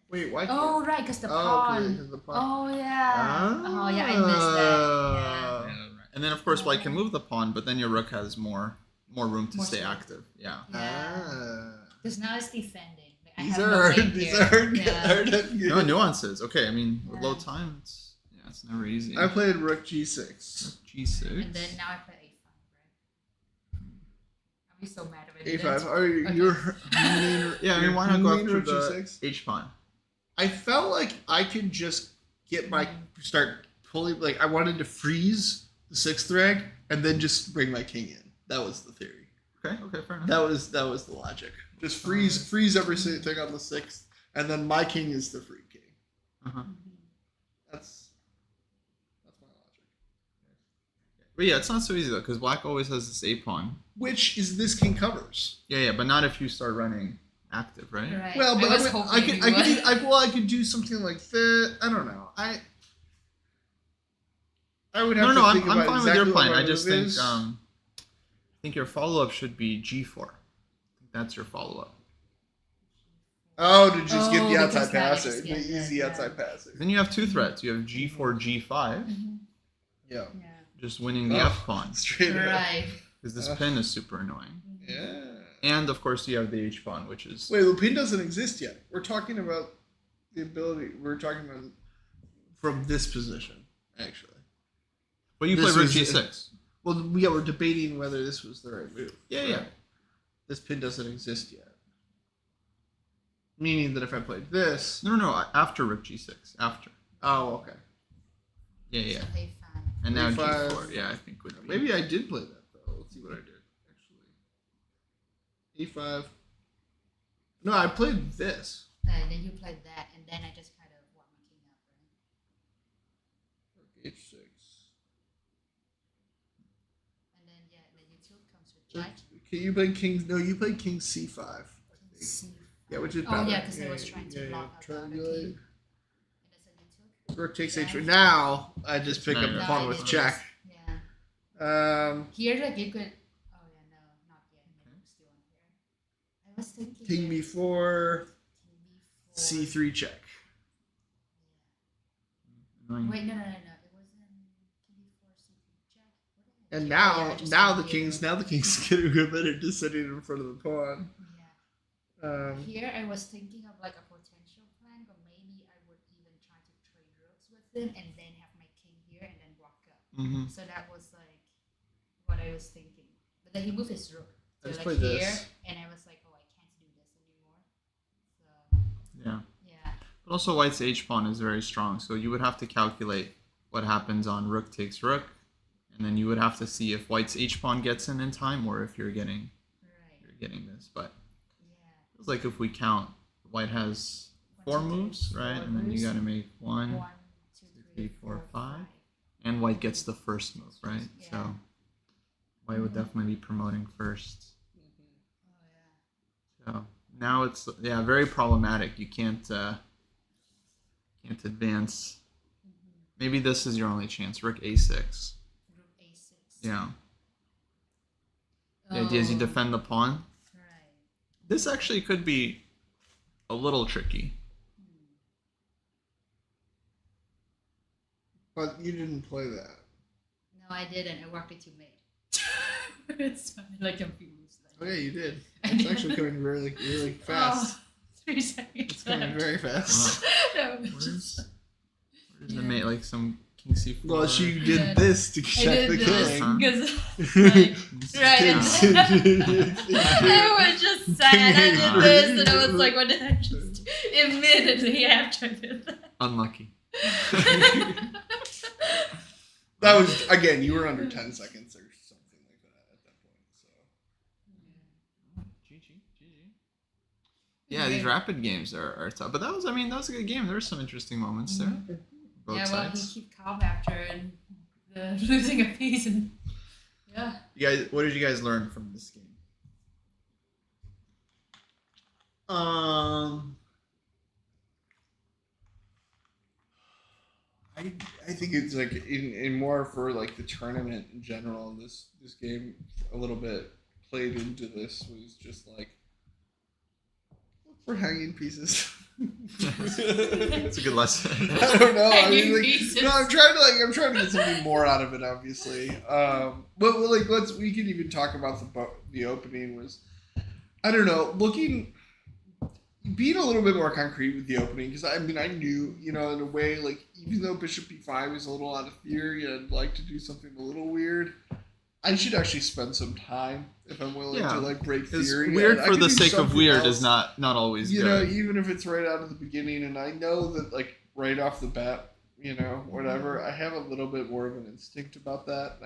Wait, why? Oh right, because the Oh, pawn. okay, 'cause the pawn. Oh yeah. Oh yeah, I missed that. Yeah. And then of course White can move the pawn, but then your rook has more room to More stay space. active. Yeah. Yeah. Ah. Because now it's defending. Like, These have are no hard. king These here. are hard. Yeah. hard. No nuances. Okay, I mean with low Yeah. time, it's never easy. I played Rook G6. G6. And then now I play a5, right? I'll be so mad if I A5. didn't. Are you? Okay. You're. Yeah, I mean why not go Queen after Rook the G6? H pawn? I felt like I could just get my start pulling. Like I wanted to freeze the 6th rank and then just bring my king in. That was the theory. Okay, fair enough. That was the logic. Just freeze everything on the 6th, and then my king is the free king. Uh-huh. Mhm. That's my logic. But yeah, it's not so easy though, because black always has this A pawn. Which is this king covers. Yeah, but not if you start running active, right? Right. Well, but I was I hoping could, you I could, would. I could do something like that. I don't know. I would have No, to I'm think fine about with exactly your what plan. my I just move think is. I think your follow up should be G4. I think that's your follow up. Oh, to just get the because outside now you passing, just the get easy the- outside passing. Then you have two threats. You have G4, G5, Mhm. Yeah, Yeah. just winning the Oh. F pawn, straight up. Right. because this pin is super annoying. Yeah. And of course you have the H pawn, which is Wait, the pin doesn't exist yet. We're talking about the ability. We're talking about from this position, actually. well, you play this Rook was- G6. Well, yeah, we're debating whether this was the right move. Yeah. This pin doesn't exist yet. Meaning that if I played this. No, after Rook G6, after. Oh, okay. Yeah. So A5. And now A5. G4. Yeah, I think would be. Maybe I did play that though. Let's see what I did. Actually, E5. No, I played this. And then you played that, and then I just kind of walk my king up, right? H6. And then your tilt comes with Jack. Okay, you played king. No, you played king C5. I think. C. Yeah, which is Oh, better. yeah, 'cause I was trying to block out the other triangulate. king. And that's a tilt. Rook takes Yeah. H. Now I just pick up the No, pawn I with did check. this. Yeah. Here, like you could. Oh yeah, no, not yet. Maybe I'm still on here. I was thinking. King here, B4, King B4. C3 check. Annoying. Wait, no. It wasn't King B4, C3 check. What did I And do? now, Oh, yeah, I just now went the here. king's getting a better just sitting in front of the pawn. Yeah. Here I was thinking of like a potential plan, but maybe I would even try to trade rooks with him and then have my king here and then walk up. Mm-hmm. So that was like what I was thinking. But then he moved his rook. I So just like played here, this. and I was like, oh, I can't do this anymore. So Yeah. yeah. But also White's H pawn is very strong, so you would have to calculate what happens on Rook takes Rook, and then you would have to see if White's H pawn gets in time or if you're getting Right. this. But Yeah. it feels like if we count, White has 4 1, 2, 3, moves, right? 4 And then you moves. got to make 1, 1, 2, 3, 4, 5. and White gets the first move, right? Yeah. So White would definitely be promoting first. Oh yeah. So now it's very problematic. You can't advance. Maybe this is your only chance. Rook A6. Rook A6. Yeah. The idea is you Oh, defend the pawn. Right. This actually could be a little tricky. But you didn't play that. No, I didn't. I walked it to mate. It's fine. Like a few moves. Oh yeah, you did. I It's did. actually coming really, really fast. Oh, 3 seconds. It's coming left. very fast. No, Where's the Yeah. mate? Like some king c4. Well, she did Yeah. this to I check the did this king. Huh? because right. I was just sad. I did this, and I was like, "What did I just?" Immediately after this. Unlucky. That was again. You were under 10 seconds or something like that at that point. So GG. Yeah, these rapid games are tough. But that was a good game. There were some interesting moments there. Both Yeah, well, he sides. keep calm after and losing a piece, and yeah. You guys, what did you guys learn from this game? I think it's like in more for like the tournament in general. This game a little bit played into this was just like look for hanging pieces. It's a good lesson. I don't know. I mean, Hanging like, pieces. no, I'm trying to get something more out of it, obviously. But like, we can even talk about the opening was, I don't know, looking. being a little bit more concrete with the opening, because I mean, I knew, in a way, like, even though bishop b5 is a little out of theory, I'd like to do something a little weird. I should actually spend some time if I'm willing to like break theory. It's weird I for could the do sake of something weird else, is not always good. Even if it's right out of the beginning, and I know that like right off the bat, whatever, I have a little bit more of an instinct about that.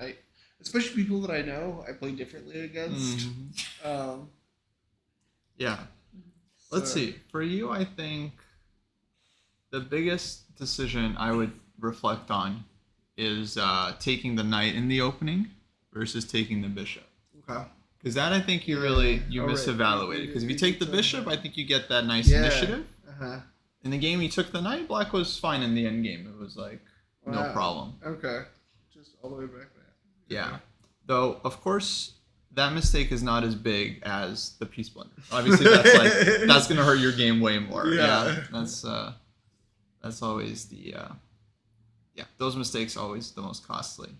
Especially people that I know, I play differently against. Yeah. Let's see. For you, I think the biggest decision I would reflect on is taking the knight in the opening versus taking the bishop. Okay. Because that I think you misevaluated. Because if you take the bishop, I think you get that nice initiative. Uh-huh. In the game you took the knight, black was fine in the end game. It was like no problem. Okay. Just all the way back there. Yeah. Though, of course, that mistake is not as big as the piece blunder. Obviously, that's gonna hurt your game way more. Yeah. That's always the those mistakes are always the most costly.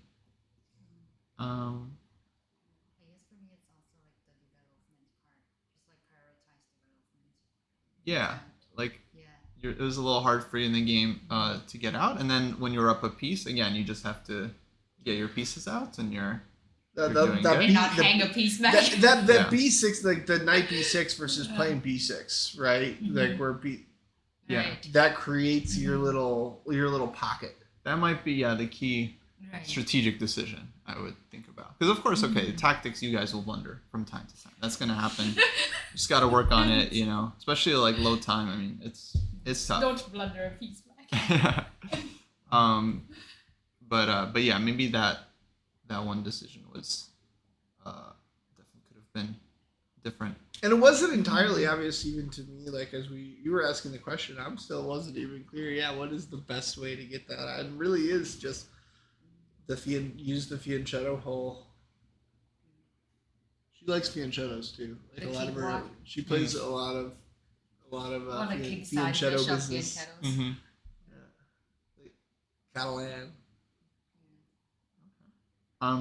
I guess for me, it's also like the development part, just like prioritize development. Yeah, like it was a little hard for you in the game to get out, and then when you're up a piece, again, you just have to get your pieces out, and you're doing good. And not hang a piece back. That b6, like the knight b6 versus playing b6, right? Like where that creates your little pocket. That might be the key strategic decision I would think about. Because of course, okay, tactics you guys will blunder from time to time. That's gonna happen. You just got to work on it, especially like low time. I mean, it's tough. Don't blunder a piece back. But yeah, maybe that one decision was definitely could have been different. And it wasn't entirely obvious even to me. Like as you were asking the question, I still wasn't even clear. Yeah, what is the best way to get that out? It really is just use the fianchetto hole. She likes fianchettos too. Like a lot of her, she plays a lot of fianchetto business. Mm-hmm. Like Catalan.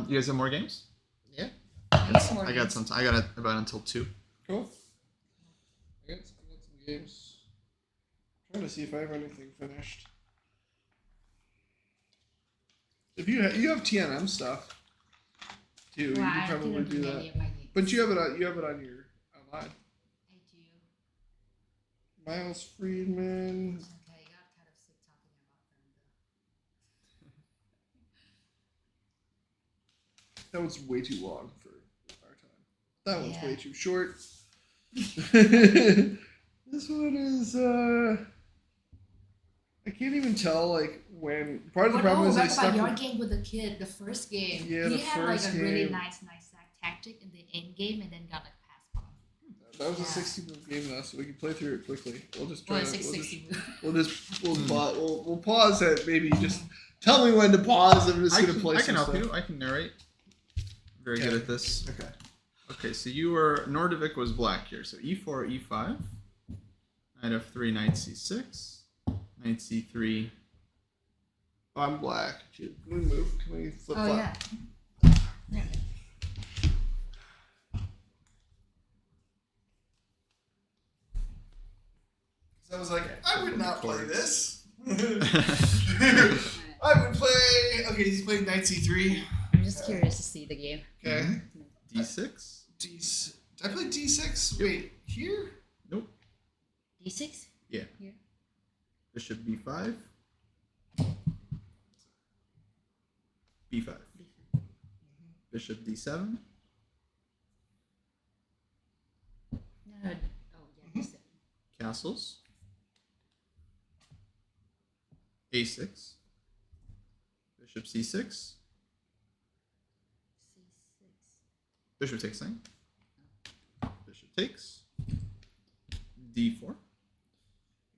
You guys have more games? Yeah. I got some. I got about until 2. Cool. I got some games. I'm trying to see if I have anything finished. If you have TNM stuff too, Well, you can probably do that. But you have it on your online. I do. Miles Friedman. Okay, I got kind of sick talking about them That was way too long for our time. That one's way too short. This one is I can't even tell like when part of the problem is I stuck your game with the kid, the first game. Yeah, he the had first like a game. really nice tactic in the end game and then got like passed on. That was a 60-move game though, so we can play through it quickly. We'll just try. Well, 60 We'll pause it. Maybe just tell me when to pause. I'm just gonna play. I can help you. I can narrate. Very good at this. Okay. Okay, so you were Nordovic was black here. So e4, e5, knight f3, knight c6, knight c3. Oh, I'm black. Can we move? Can we flip flop? Yeah. So I was like, I would not play this. I would play. Okay, he's playing knight c3. I'm just curious to see the game. Okay. d6. Did I play d6? Wait, here? Nope. D6? Yeah. Here. Bishop b5. b5. Bishop d7. No. Oh, yeah, D7. Castles. a6. Bishop c6. C6. Bishop takes thing. Bishop takes. d4.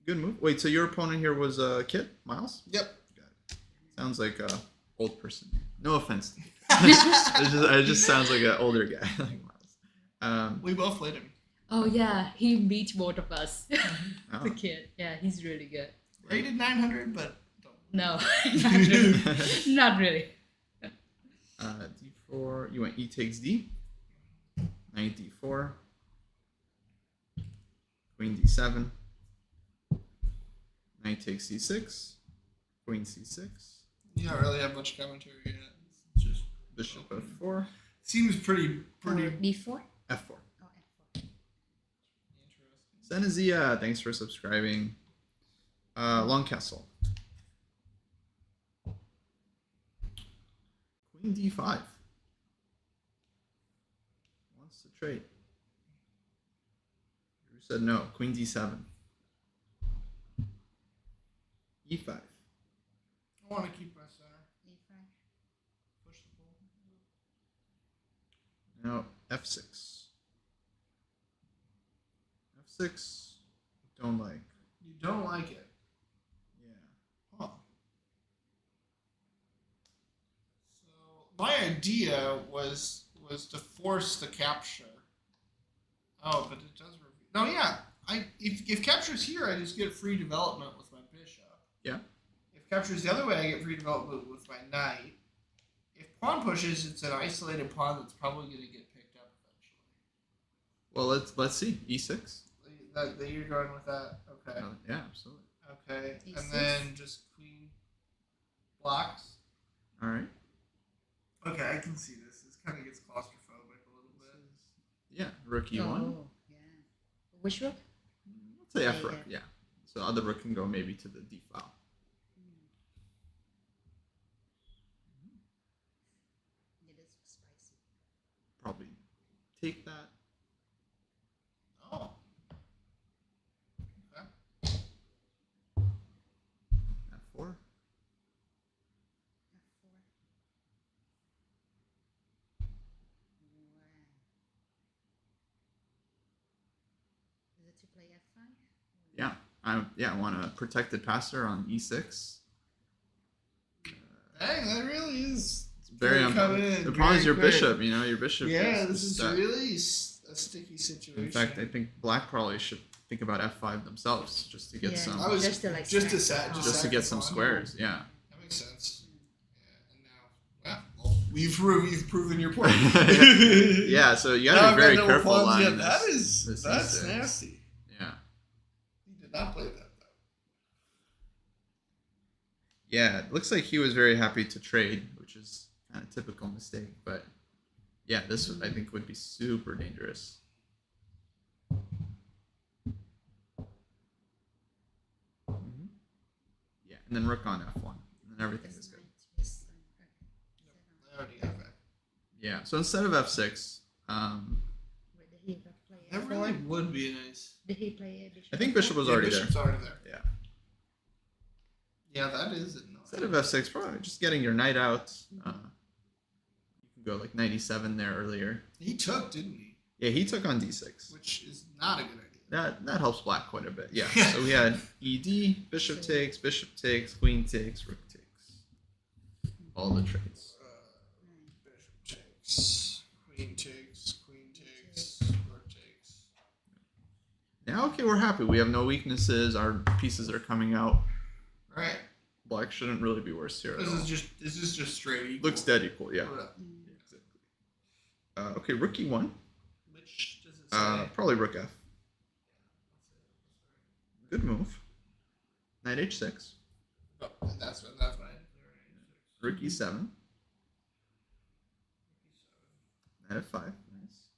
Good move. Wait, so your opponent here was a kid, Miles? Yep. Got it. Sounds like a old person. No offense. It just sounds like an older guy, like Miles. We both played him. Oh yeah, he beats both of us. Oh. The kid. Yeah, he's really good. Rated 900, but No, not really. Not really. d4. You went e takes d. Knight d4. Queen d7. Knight takes c6. Queen c6. You don't really have much commentary yet. It's just Bishop f4. seems pretty D4? f4. Oh, F4. interesting. Senazia, thanks for subscribing. Long castle. Queen d5. Wants to trade. Drew said no. Queen d7. e5. I want to keep my center. A5. Push the ball. Now f6. f6. Don't like. You don't like it. Yeah. Huh. So my idea was to force the capture. Oh, but it does reveal. No, yeah. If capture's here, I just get free development with my bishop. Yeah. If capture's the other way, I get free development with my knight. If pawn pushes, it's an isolated pawn that's probably going to get picked up eventually. Well, let's see. e6. That you're going with that? Okay. Yeah, absolutely. Okay. E6. And then just queen blocks. All right. Okay, I can see this. This kind of gets claustrophobic a little bit. Yeah, rook e1. Oh, yeah. Which rook? Let's say f Yeah, rook. Yeah. So other rook can go maybe to the d file. It is spicy. Probably take that. Oh. Okay. f4. F4. Is it to play F5? Yeah. I want a protected passer on e6. Dang, that really is. It's very coming in the problem is your very quick. bishop. You know, your bishop. Yeah, this is stuck. really a sticky situation. In fact, I think black probably should think about f5 themselves just to get some, I was just to like just to sack the just to pawn. get some squares. Yeah. That makes sense. Yeah, and now, well, you've proven your point. Yeah. So you Now gotta I've be very got no careful. pawns Lining yet. That this- is this that's e6. nasty. Yeah. He did not play that though. Yeah, it looks like he was very happy to trade, which is kind of typical mistake. But yeah, this I think would be super dangerous. Mhm. Yeah, and then rook on f1, and then everything is good. Yes, I already got that. Yeah, so instead of f6, Wait, did he play That F4? really would be nice. Did he play a bishop? I think F4? bishop was already Bishop's there. already there. Yeah. Yeah, that is annoying. Instead of f6, probably just getting your knight out. You can go like knight e7 there earlier. He took, didn't he? Yeah, he took on d6. Which is not a good idea. That helps black quite a bit. Yeah. So we had ed, bishop takes, queen takes, rook takes. All the trades. Bishop takes, queen takes, rook takes. Now, okay, we're happy. We have no weaknesses. Our pieces are coming out. Right. Black shouldn't really be worse here at all. This is just straight equal. Looks dead equal, yeah. Hold up. Exactly. Okay, rook e1. Which does it say? Probably rook f. Good move. Knight h6. Oh, that's right. Rook e7. Knight f5. Nice.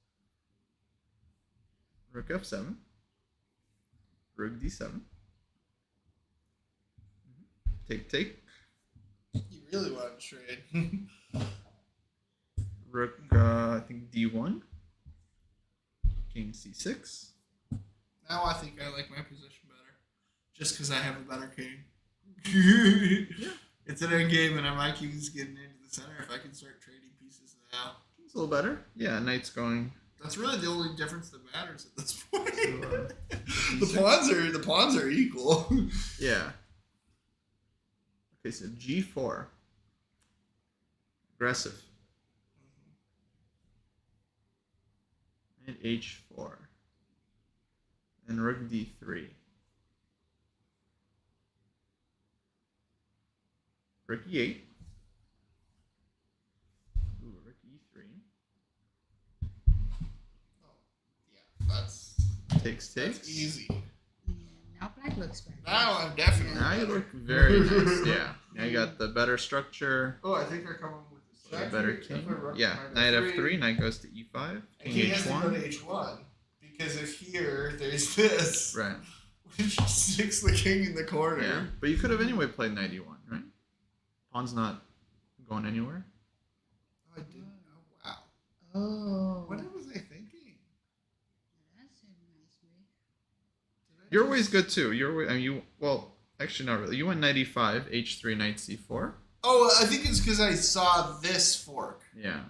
Rook f7. Rook d7. Take. You really want to trade. Rook, I think d1. King c6. Now I think I like my position better. Just because I have a better king. It's an endgame and my king's getting into the center. If I can start trading pieces now. It's a little better. Yeah, knight's going. That's really the only difference that matters at this point. So, the pawns are equal. yeah. Okay, so g4. Aggressive. And h4. And rook d3. Rook e8. Ooh, rook e3. Yeah, that's Takes. That's easy. Yeah, now black looks better. Now I'm definitely. Now you better. look very nice. Yeah. Now you got the better structure. Oh, I think I come up with the The second. better king. Yeah. Knight F3. Knight goes to E5. And King he has to go to H1. H1 because if here there's this, Right. which sticks the king in the corner. Yeah. But you could have anyway played Knight E1, right? Pawn's not going anywhere. Oh, I didn't. Oh wow. Oh. What was I thinking? That's a nice move. Your way's good too. Your way. I mean, actually not really. You went Knight E5, H3, Knight C4. Oh, I think it's because I saw this fork. Yeah.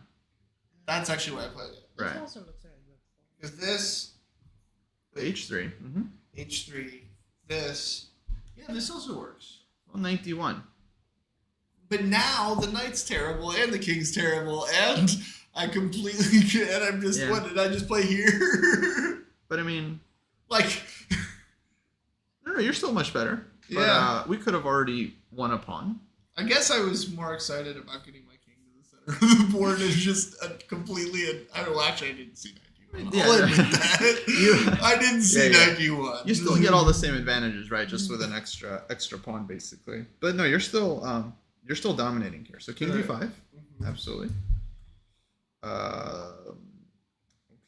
That's actually why I played it. This Right. also looks very good. Because this H3. Mm-hmm. H3, this, yeah, this also works. Well, Knight D1. But now the knight's terrible and the king's terrible and I completely and I'm just Yeah. what did I just play here? But I mean, Like no, you're still much better. But, Yeah. we could have already won a pawn. I guess I was more excited about getting my king to the center of the board and just I don't know, actually I didn't see knight d1. Yeah. I'll admit that. I didn't see Yeah, yeah. knight d1. You still get all the same advantages, right? Just with an extra pawn, basically. But no, you're still dominating here. So King Right. D5, Mhm. absolutely.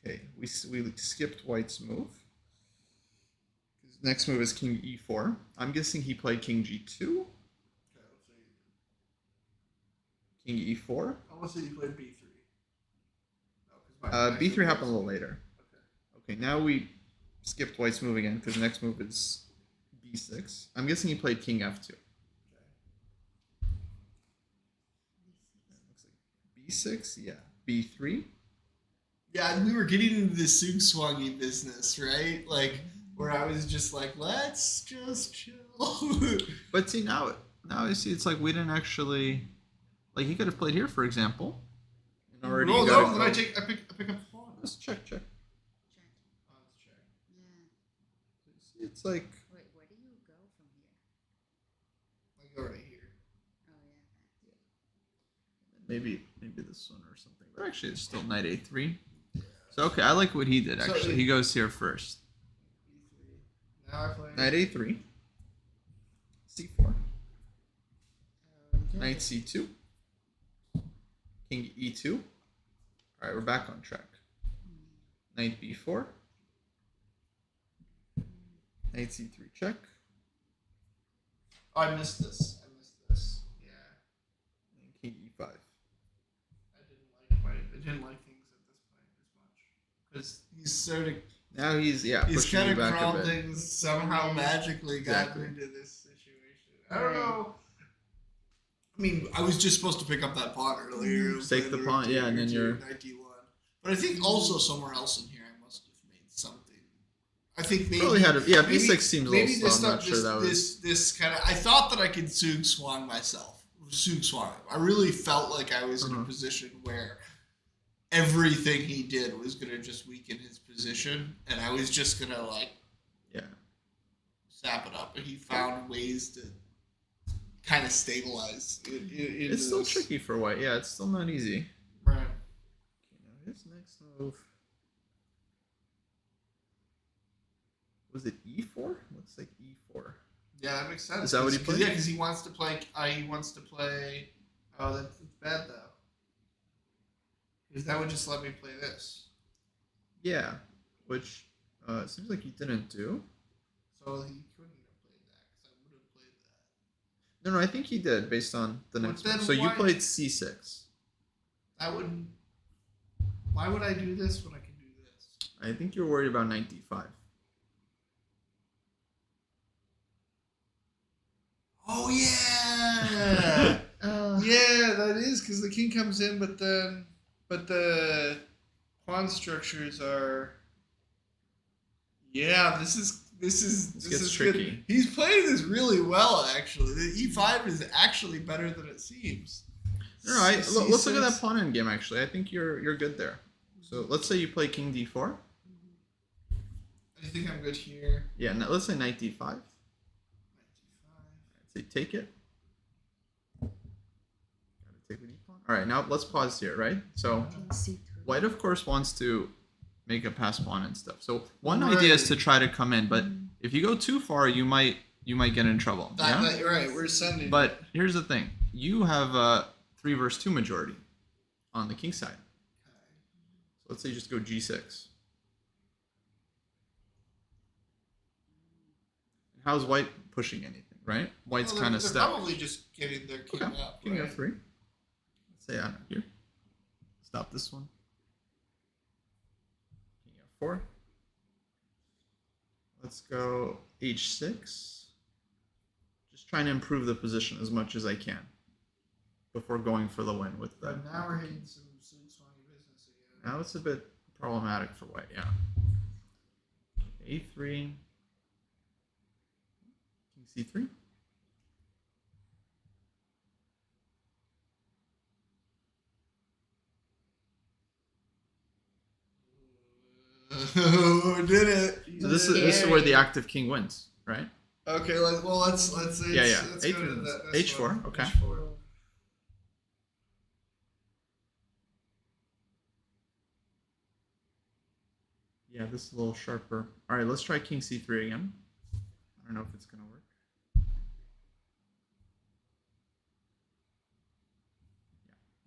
Okay, we skipped White's move. His next move is King E4. I'm guessing he played King G2. Okay, let's see. King E4. I want to say you played b3. No, 'cause my B3 happened a little later. Okay. Okay, now we skipped White's move again because the next move is B6. I'm guessing he played King F2. Looks like B6, yeah. B3. Yeah, we were getting into the Sug-Swangy business, right? Like, where I was just like, let's just chill. But see, now I see it's like we didn't actually... Like, he could have played here, for example. And already no, you gotta then go- I pick up the pawn. Let's check. Check. Oh, let's check. Yeah. See, it's like... Wait, where do you go from here? I go right here. Oh yeah. Maybe this one or something. But actually, it's still Knight A3. So, okay, I like what he did, So actually. it- He goes here first. B3. Now I play. Knight A3. C4. Okay. Knight C2. King E2. Alright, we're back on track. Knight B4. Knight C3 check. Oh, I missed this. Yeah. And King E5. I didn't like things at this point as much. Because he's sort of. Now he's He's pushing kind you of back a crawled bit. things somehow magically Exactly. got into this situation. I don't know. I mean, I was just supposed to pick up that pawn earlier. Take the pawn, yeah, and then you're- Knight d1. But I think also somewhere else in here I must have made something. I think maybe Probably had yeah. maybe- B6 seems a maybe little this slow. I'm not stuff, sure that was. this kind of. I thought that I could Sug-Swang myself. Sug-Swang. I really felt like I was in a Uh-huh. position where everything he did was gonna just weaken his position, and I was just gonna like Yeah. sap it up. But he found ways to kind of stabilize it. It's still tricky for White. Yeah, it's still not easy. Right. Okay, now his next move. Was it E4? Looks like E4. Yeah, that makes sense. Is that what he 'Cause- played? Yeah, because he wants to play. He wants to play. Oh, that's bad though. Because that would just let me play this. Yeah, which seems like he didn't do. So he couldn't have played that because I would have played that. No, I think he did based on the But next then one. So you why- played C6. That wouldn't. Why would I do this when I can do this? I think you're worried about Knight D5. Oh yeah. Oh. Yeah, that is because the king comes in, but the pawn structures are. Yeah, this is gets good. tricky. He's playing this really well, actually. The e5 is actually better than it seems. No, let's look at that C6. pawn end game. Actually, I think you're good there. So let's say you play King D4. I think I'm good here. Yeah, now let's say Knight D5. Knight Say take it. Gotta take the D pawn. All right, now let's pause here, right? So King C3. White, of course, wants to make a pass pawn and stuff. So one idea is to try to come in, but if you go too far, you might get in trouble. Right, we're sending. But here's the thing: you have a 3 versus 2 majority on the king side. So let's say you just go g6. How's white pushing anything? Right? White's kind of stuck. Probably just getting their king up. King f3. Let's say I don't know here. Stop this one. King f4. Let's go h6. Just trying to improve the position as much as I can before going for the win with the. Now we're hitting some funny business again. Now it's a bit problematic for white, yeah. a3. King c3. Did it? So this is where the active king wins, right? Okay, let's say let's H4, go to that, H4, okay. H4. Yeah, this is a little sharper. All right, let's try king c3 again. I don't know if it's gonna work.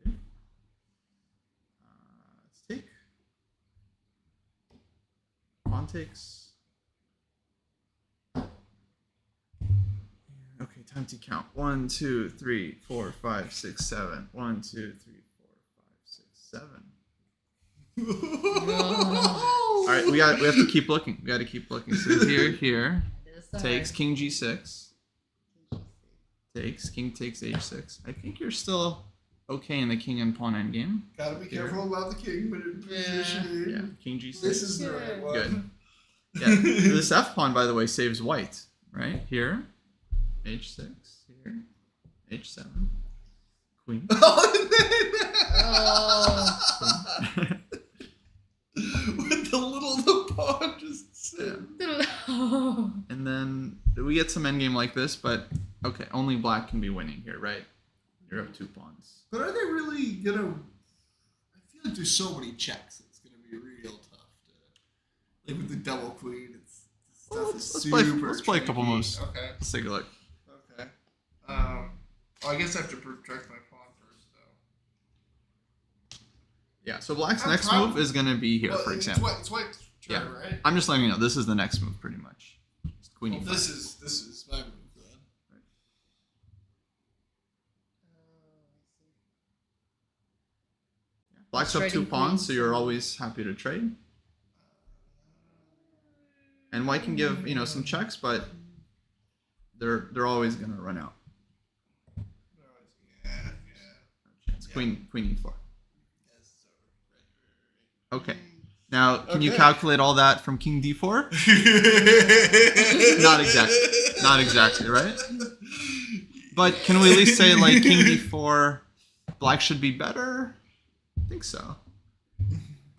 Yeah. Let's take. Pawn takes. Okay, time to count. 1, 2, 3, 4, 5, 6, 7. 1, 2, 3, 4, 5, 6, 7. All right, we have to keep looking. We got to keep looking. So here takes king g6. Takes king takes h6. I think you're still okay in the king and pawn endgame. Gotta be careful about the king, but in position. Yeah, king g6. This is the right one. Good. Yeah, this f pawn, by the way, saves white. Right here, h6. Here, h7. Queen. With the pawn just sitting. And then we get some endgame like this, but okay, only black can be winning here, right? You're up 2 pawns. But are they really gonna? I feel like there's so many checks. It's gonna be real tough to, like with the double queen. Let's play a couple moves. Okay. Let's take a look. Okay. Well, I guess I have to protect my pawn first, though. Yeah. So black's next move is gonna be here, for example. It's white's turn, right? I'm just letting you know. This is the next move, pretty much. Just queen e5. This is my move then. Right. Yeah. Black's up 2 pawns, so you're always happy to trade. And white can give some checks, but they're always gonna run out. Yeah. Queen e4. Okay. Now, can you calculate all that from king d4? Not exactly, right? But can we at least say like king d4, black should be better? I think so. We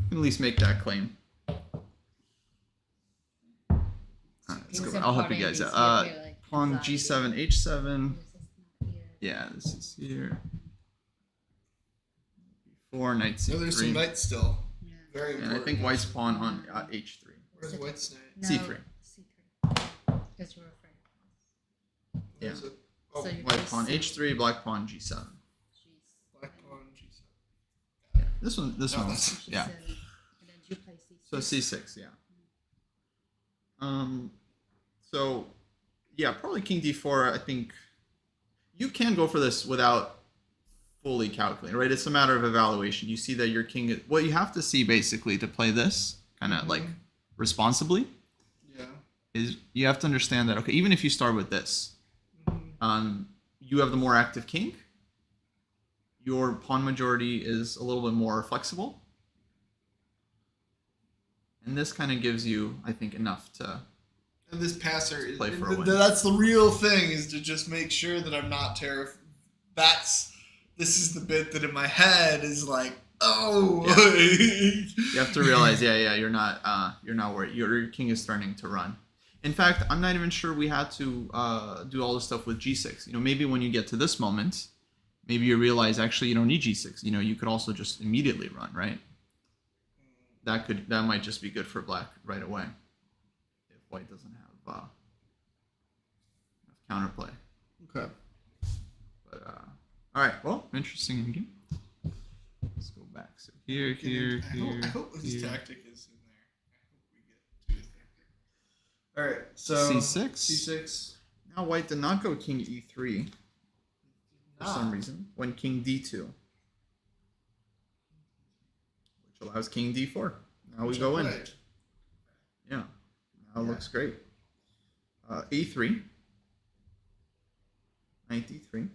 can at least make that claim. Let's go. I'll help you guys out. Pawn g7, h7. Yeah, this is here. b4, knight c3. No, there's some knights still. Yeah. Very important. And I think white's pawn on h3. Where's white's knight? No, c3. C3. Because you're afraid. Yeah. Where's it? Oh, So you White pawn h3, black pawn g7. black pawn g7. Yeah. This one. Yeah. And then you play C6. So c6. Yeah. So, yeah, probably king d4. I think you can go for this without fully calculating, right? It's a matter of evaluation. You see that your king is, what you have to see basically to play this kind of like responsibly. Yeah. Is you have to understand that, okay, even if you start with this, you have the more active king. Your pawn majority is a little bit more flexible. And this kind of gives you, I think, enough to. And this passer, Play for a win. that's the real thing, is to just make sure that I'm not terrified. This is the bit that in my head is like, oh. Yeah. You have to realize, you're not worried. Your king is starting to run. In fact, I'm not even sure we had to do all this stuff with g6. Maybe when you get to this moment, maybe you realize actually you don't need g6. You could also just immediately run, right? that might just be good for black right away if white doesn't have enough counterplay. Okay. But all right, well, interesting in game. Let's go back. So here. I hope his here. tactic is in there. I hope we get to his tactic. All right, so C6. C6. Now white did not go king e3 for some reason when king d2, which allows king d4. Now we go in. Yeah, now it looks great. A3, knight d3.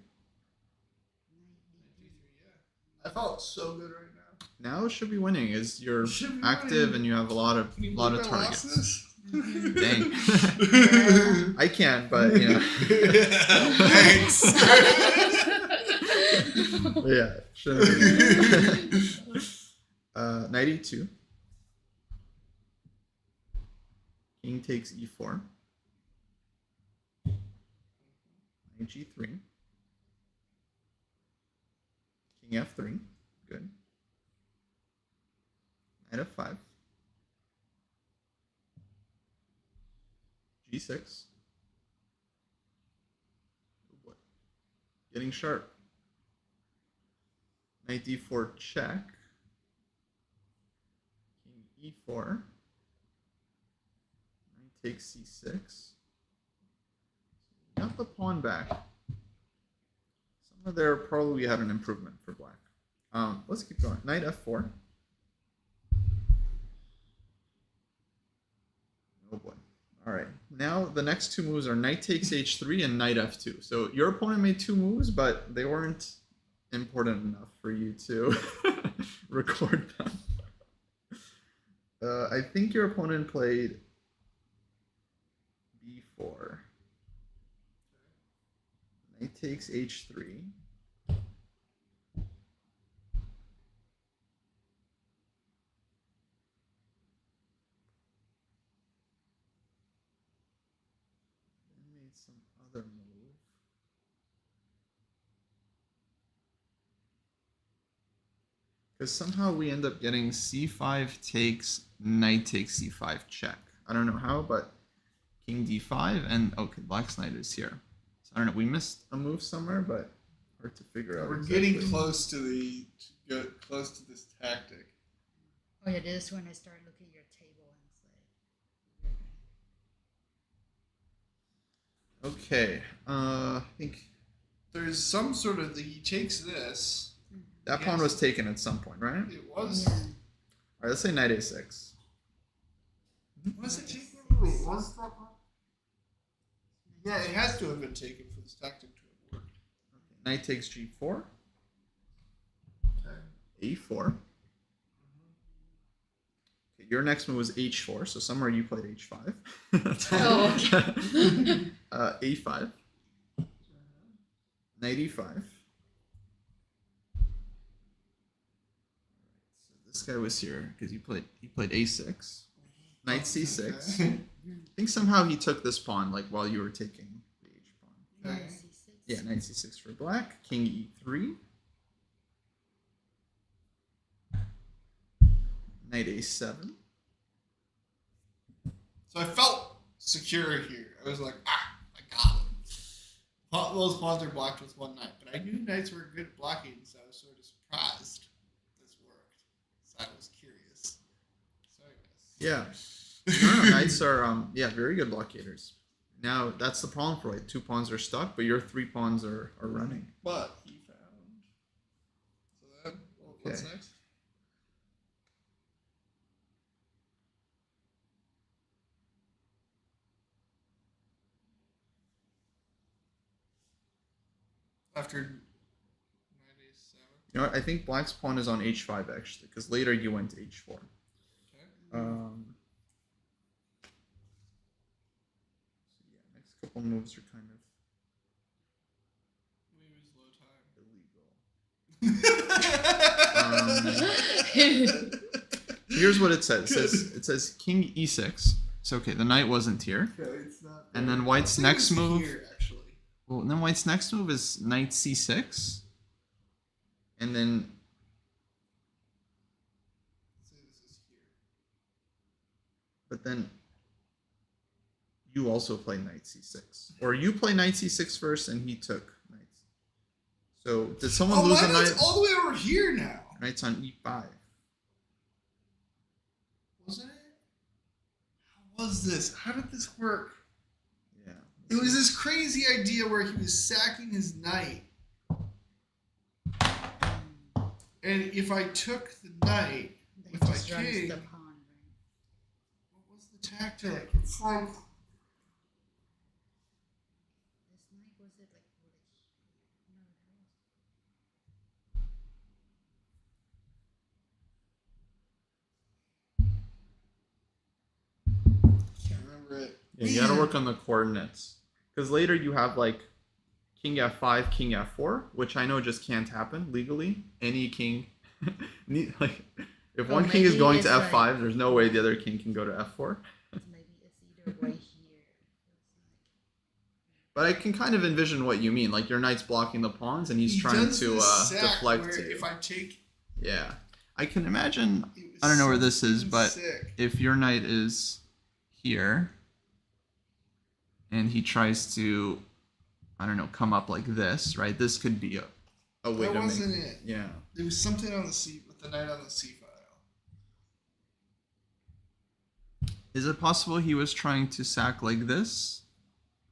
I felt so good right now. Now it should be winning as you're Should be active winning. and you have a lot of Can you believe I lost targets. this? Dang. I can, but you know. Thanks. Yeah, sure. Knight e2. King takes e4. Knight g3. King f3. Good. Knight f5. g6. Oh boy. Getting sharp. Knight d4 check. King e4. Knight takes c6. Got the pawn back. Somewhere there probably we had an improvement for black. Let's keep going. Knight f4. Oh boy. All right. Now the next two moves are knight takes h3 and knight f2. So your opponent made two moves, but they weren't important enough for you to record them. I think your opponent played b4. Knight takes h3. Some other move. Because somehow we end up getting c5 takes, knight takes c5 check. I don't know how, but king d5 and okay, black's knight is here. So I don't know. We missed a move somewhere, but hard to figure out. We're exactly. getting close to close to this tactic. Oh yeah, this is when I start looking at your table and it's like. Okay. I think There's some sort of he takes this. that pawn was taken at some point, right? It was. Yeah. All right, let's say knight a6. Was it taken? Was that? Yeah, it has to have been taken for this tactic to have worked. Knight takes g4. Okay. a4. Okay, your next move was h4, so somewhere you played h5. Oh, okay. A5. Knight e5. So this guy was here because he played a6. Knight c6. Okay. I think somehow he took this pawn like while you were taking the h pawn. Okay. C6. Yeah, knight c6 for black. King e3. Knight a7. So I felt secure here. I was like, I got him. Those pawns are blocked with one knight, but I knew knights were good at blocking, so I was sort of surprised this worked. So I was curious. So I guess. Yeah. No, knights are very good blockaders. Now that's the problem for white. Two pawns are stuck, but your three pawns are running. But he found. So then, what's Okay. next? After knight a7. You know what? I think black's pawn is on h5 actually, because later you went to h4. Okay. So yeah, next couple moves are kind of Maybe it was low time. here's what it says. It says king e6. So okay, the knight wasn't here. Okay, it's not And there. then white's I think next it's move. Here, actually. Well, then white's next move is knight c6. And then Say this is here. but then you also play knight c6, or you play knight c6 first, and he took knight. So did someone lose a knight? It's all the way over here now. Knight's on e5. Wasn't it? How was this? How did this work? Yeah. It was this crazy idea where he was sacking his knight. And if I took the knight with my king, the pawn, right? what was the tactic? This knight was it like no, Can't remember it. Yeah, you gotta work on the coordinates. Because later you have like king f5, king f4, which I know just can't happen legally. Any king, like if one king is going to f5, like, there's no way the other king can go to f4. maybe it's either right here. But I can kind of envision what you mean. Like your knight's blocking the pawns, and he's trying does to this sack deflect where to you. if I take, Yeah, I can imagine. it was I don't know where so this is, but sick. if your knight is here, and he tries to, I don't know, come up like this, right? This could be a way That to wasn't make. it. Yeah. There was something on the C with the knight on the C file. Is it possible he was trying to sack like this,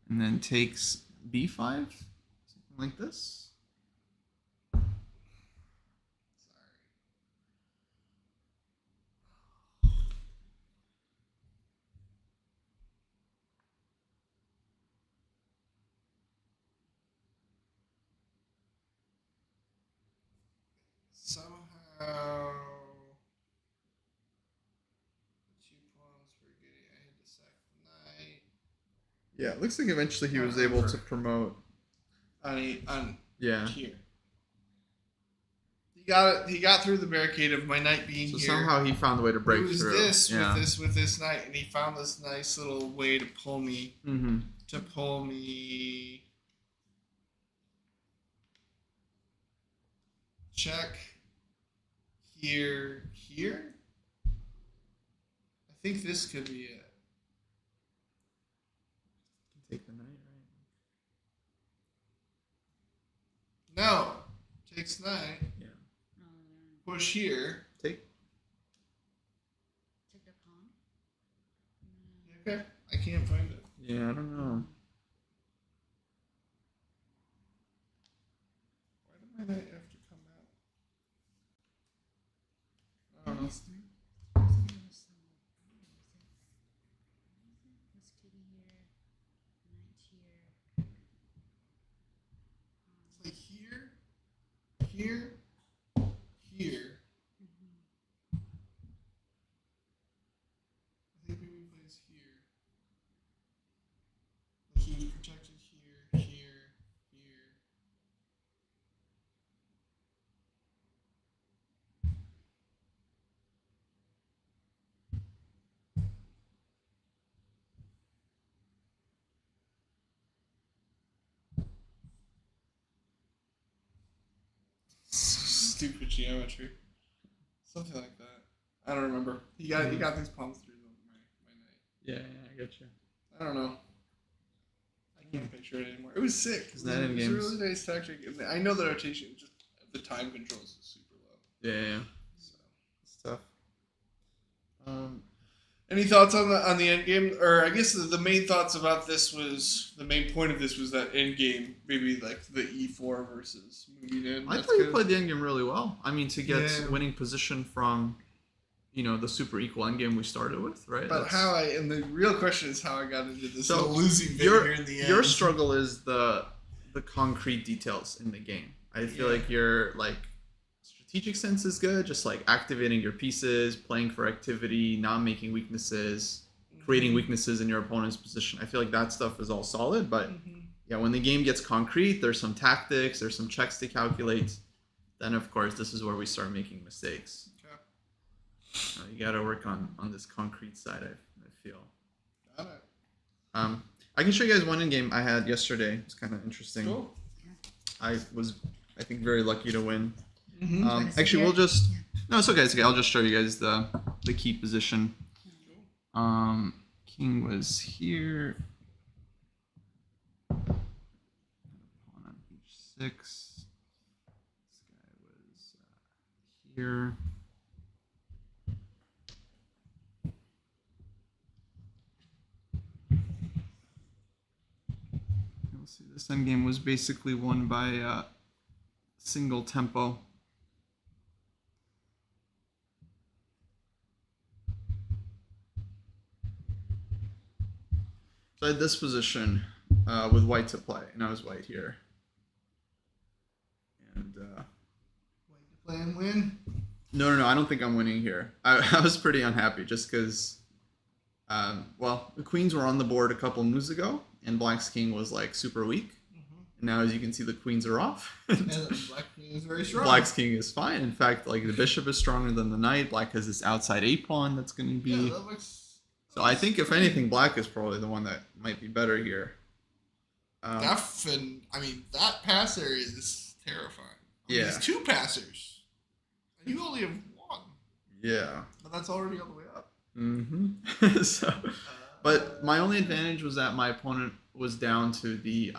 and then takes b5, something like this? Somehow, the two pawns were getting. I had to sack the knight. Yeah, it looks like eventually he was able to promote. On Yeah. here. He got it. He got through the barricade of my knight being So here. somehow he found a way to break it was through. this Yeah. with this knight, and he found this nice little way to pull me. Mm-hmm. Check here. I think this could be it. Take the knight, right? No, takes knight. Yeah. Push here. Take. Take the pawn. Okay, I can't find it. Yeah, I don't know. Why did my knight have to come out? I don't know. This knight. This kitty here, knight here. It's like here. I think maybe he plays here. Like he protected here. Stupid geometry. Something like that. I don't remember. He got these pawns through my knight. Yeah, I get you. I don't know. I can't picture it anymore. It was sick. Is that in It was games? a really nice tactic. I know the rotation, just the time controls is super low. Yeah. So. It's tough. Any thoughts on the end game? Or I guess the main thoughts about this was the main point of this was that end game, maybe like the e4 versus moving in. I That's thought you good. played the endgame really well. I mean, to get Yeah. winning position from, the super equal endgame we started with, right? But and the real question is how I got into this So, losing bit your here in the end. your struggle is the concrete details in the game. I feel like your strategic sense is good, just like activating your pieces, playing for activity, not making weaknesses, creating weaknesses in your opponent's position. I feel like that stuff is all solid, but yeah, when the game gets concrete, there's some tactics, there's some checks to calculate. Then of course, this is where we start making mistakes. Okay. You got to work on this concrete side. I feel. Got it. I can show you guys one in game I had yesterday. It's kind of interesting. Cool. I was, I think, very lucky to win. Mm-hmm. Wanna see Actually, it? we'll just. Yeah. No, it's okay. It's okay. I'll just show you guys the key position. King was here. Pawn on h6. This guy was here. You'll see this endgame was basically won by single tempo. So I had this position with white to play, and I was white here. And White to play and win? No, I don't think I'm winning here. I was pretty unhappy just because, well, the queens were on the board a couple moves ago, and black's king was like super weak. And now, as you can see, the queens are off. And black king is very strong. Black's king is fine. In fact, like the bishop is stronger than the knight. Black has this outside a pawn that's going to be. Yeah, that looks. So I think, if anything, black is probably the one that might be better here. I mean, that pass area is terrifying. Yeah. There's two passers. And you only have one. Yeah. But that's already all the way up. Mm-hmm. So, but my only advantage was that my opponent was down to the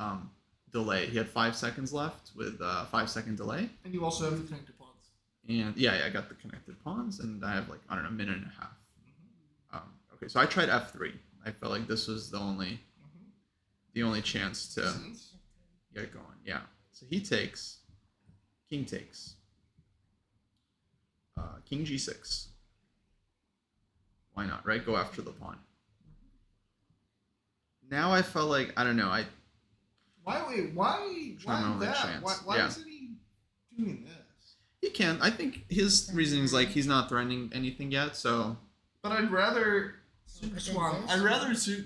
delay. He had 5 seconds left with 5-second delay. And you also have the connected pawns. And yeah, I got the connected pawns, and I have like, I don't know, a minute and a half. Okay, so I tried f3. I felt like this was the only chance to get going. Yeah. So he takes, king takes, king g6. Why not, right? Go after the pawn. Now I felt like, I don't know, Why that? Why isn't he doing this? He can. I think his reasoning is like he's not threatening anything yet, so. But I'd rather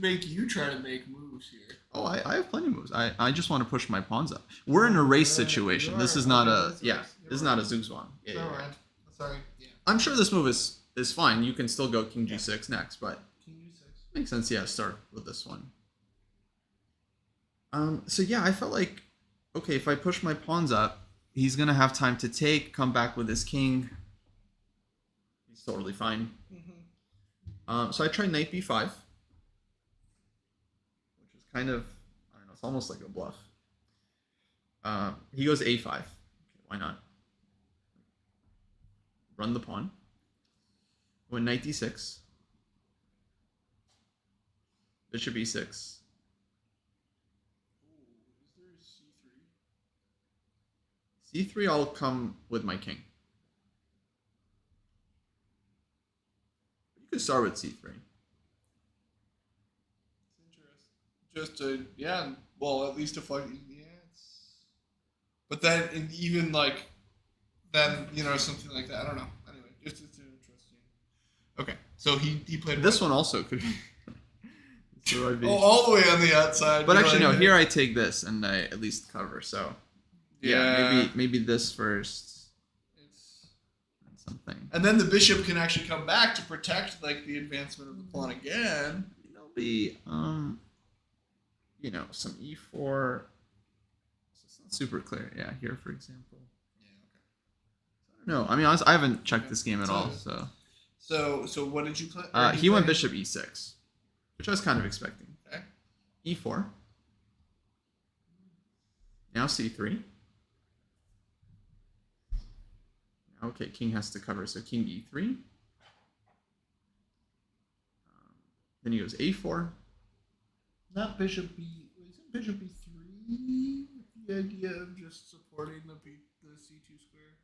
make you try to make moves here. Oh, I have plenty of moves. I just want to push my pawns up. We're in a race situation. This is not a this is not a Zugzwang. Yeah. All right. Sorry. Yeah. I'm sure this move is fine. You can still go king g6 next, but King g6 makes sense. Yeah, start with this one. So yeah, I felt like, okay, if I push my pawns up, he's gonna have time to take, come back with his king. He's totally fine. So I tried knight b5, which is kind of, I don't know, it's almost like a bluff. He goes a5. Okay, why not? Run the pawn. Went knight d6. Bishop e6. C3, I'll come with my king. You could start with C3. It's interesting. Well, at least if but then even like, then, something like that. I don't know. Anyway, it's interesting. Okay, so he played this one also could be. So I'd be... all the way on the outside. But actually, no. Here I take this and I at least cover. So. Yeah, maybe this first. It's something. And then the bishop can actually come back to protect like the advancement of the pawn again. There'll be some e4. So it's not super clear. Yeah, here for example. Yeah, okay. I don't know. I mean, honestly, I haven't checked this game at all. So what did you play? He went bishop e6, which I was kind of expecting. Okay. E4. Now c3. Okay, king has to cover, so king e3. Then he goes a4. Not bishop b. Isn't bishop b3 with the idea of just supporting the c2 square?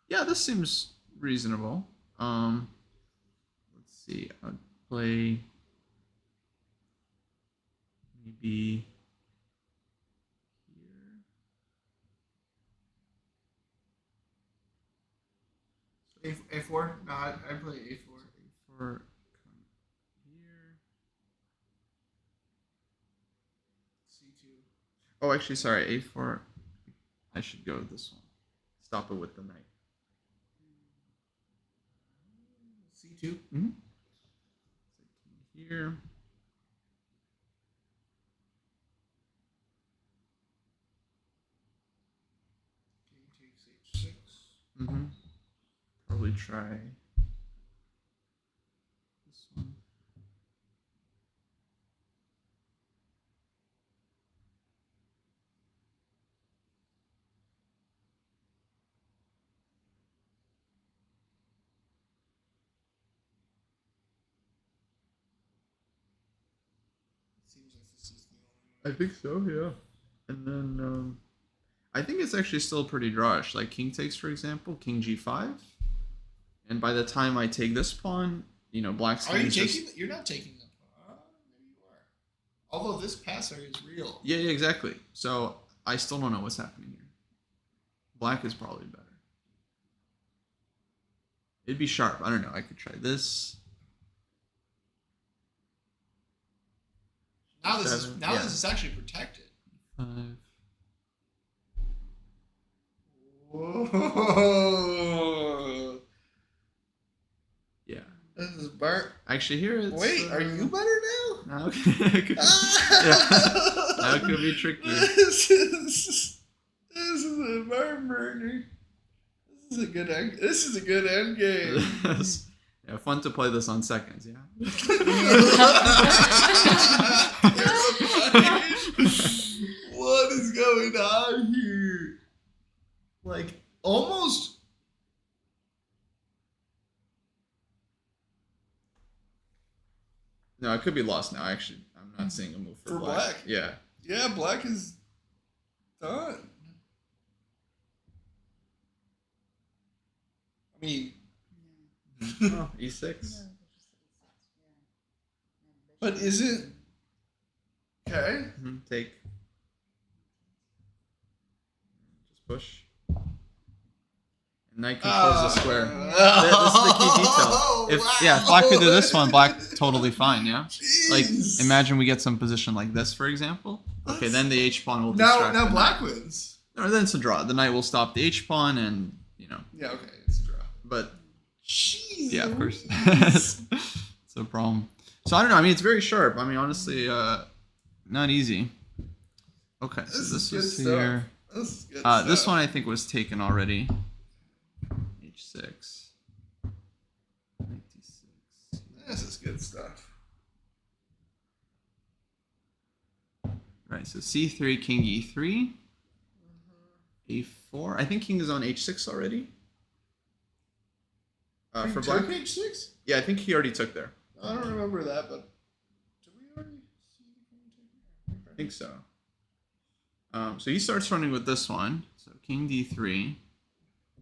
Yeah, this seems reasonable. Let's see. I'd play maybe here. A4? No, I play A4. A4 come here. C2. Oh, actually, sorry. A4. I should go with this one. Stop it with the knight. C2? Mm-hmm. Here. King takes H6. Mm-hmm. Probably try this one. I think so, yeah. And then I think it's actually still pretty drawish. Like king takes, for example, king g5. And by the time I take this pawn, black's Are you just... taking? You're not taking the pawn. Maybe you are. Although this passer is real. Yeah, exactly. So I still don't know what's happening here. Black is probably better. It'd be sharp. I don't know. I could try this. Now this is actually protected. 5. Whoa. Yeah. This is burnt. Actually, here it's... Wait, are you better now? No, okay. That could be tricky. This is a burner. This is a good end game. Yeah, fun to play this on seconds, yeah. What is going on here? Like, almost. No, it could be lost now. Actually, I'm not seeing a move for black. Yeah. Yeah, black is done. I mean, Oh, e6. but is it okay? Take. Just push. And knight controls the square. This is the key detail. If black could do this one, black totally fine. Yeah. Jeez. Like imagine we get some position like this, for example. Okay, then the H pawn will distract. Now the black knight. wins. No, then it's a draw. The knight will stop the H pawn, and Yeah, okay, it's a draw. But Jeez. yeah, of course, it's a problem. So I don't know. I mean, it's very sharp. I mean, honestly, not easy. Okay, so this was here. This is good stuff. This one I think was taken already. H6. 96. This is good stuff. Right, so C3, king E3. A4. I think king is on H6 already. For black. Page 6? Yeah, I think he already took there. I don't remember that, but did we already see the king take? I think so. So he starts running with this one. So king D3.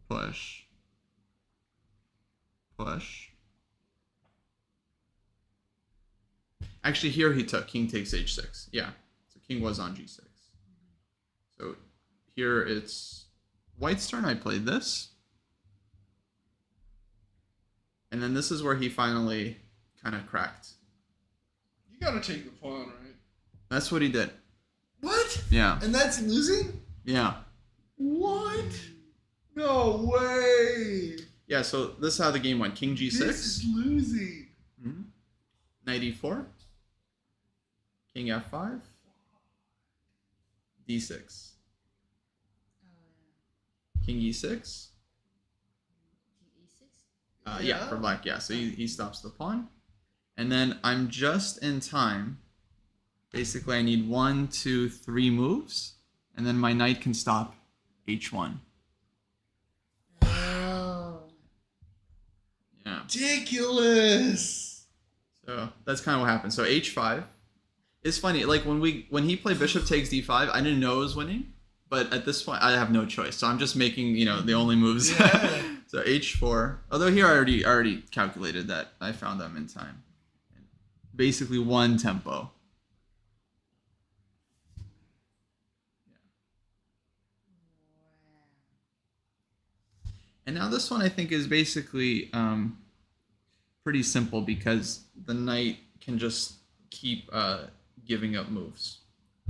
Push. Push. Actually, here he took. King takes H6. Yeah. So king was on G6. So here it's white's turn. I played this. And then this is where he finally kind of cracked. You gotta take the pawn, right? That's what he did. What? Yeah. And that's losing? Yeah. What? No way. Yeah, so this is how the game went. King G6. This is losing. Knight E4. King F5. D6. King E6. Yeah, for black, yeah. So he stops the pawn. And then I'm just in time. Basically, I need 1, 2, 3 moves. And then my knight can stop H1. Oh. Yeah. Ridiculous. So that's kind of what happened. So H5. It's funny, like when he played bishop takes D5, I didn't know I was winning. But at this point, I have no choice. So I'm just making, the only moves. Yeah. So H4. Although here I already calculated that. I found them in time. Basically one tempo. And now this one I think is basically pretty simple because the knight can just keep giving up moves.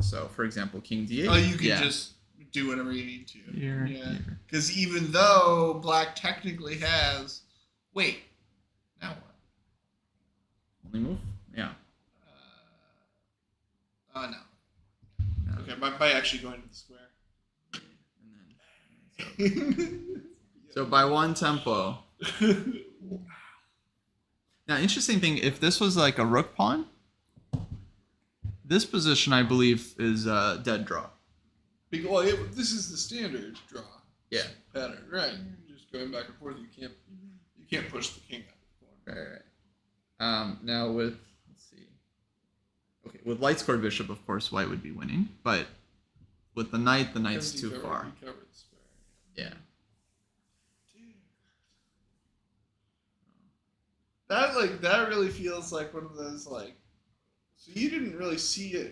So for example, King D8. Oh, you can just do whatever you need to. Here, yeah. here. Because even though black technically has... Wait. Now what? Only move? Yeah. No. No. Okay, by actually going to the square. And then, so by one tempo. Now, interesting thing, if this was like a rook pawn, this position I believe is a dead draw. Well, this is the standard draw. Yeah. Pattern, right? Just going back and forth. You can't push the king out of the corner. Right. Now with, let's see. Okay, with light scored bishop, of course, white would be winning, but with the knight's too far. Yeah. That really feels like one of those like. So you didn't really see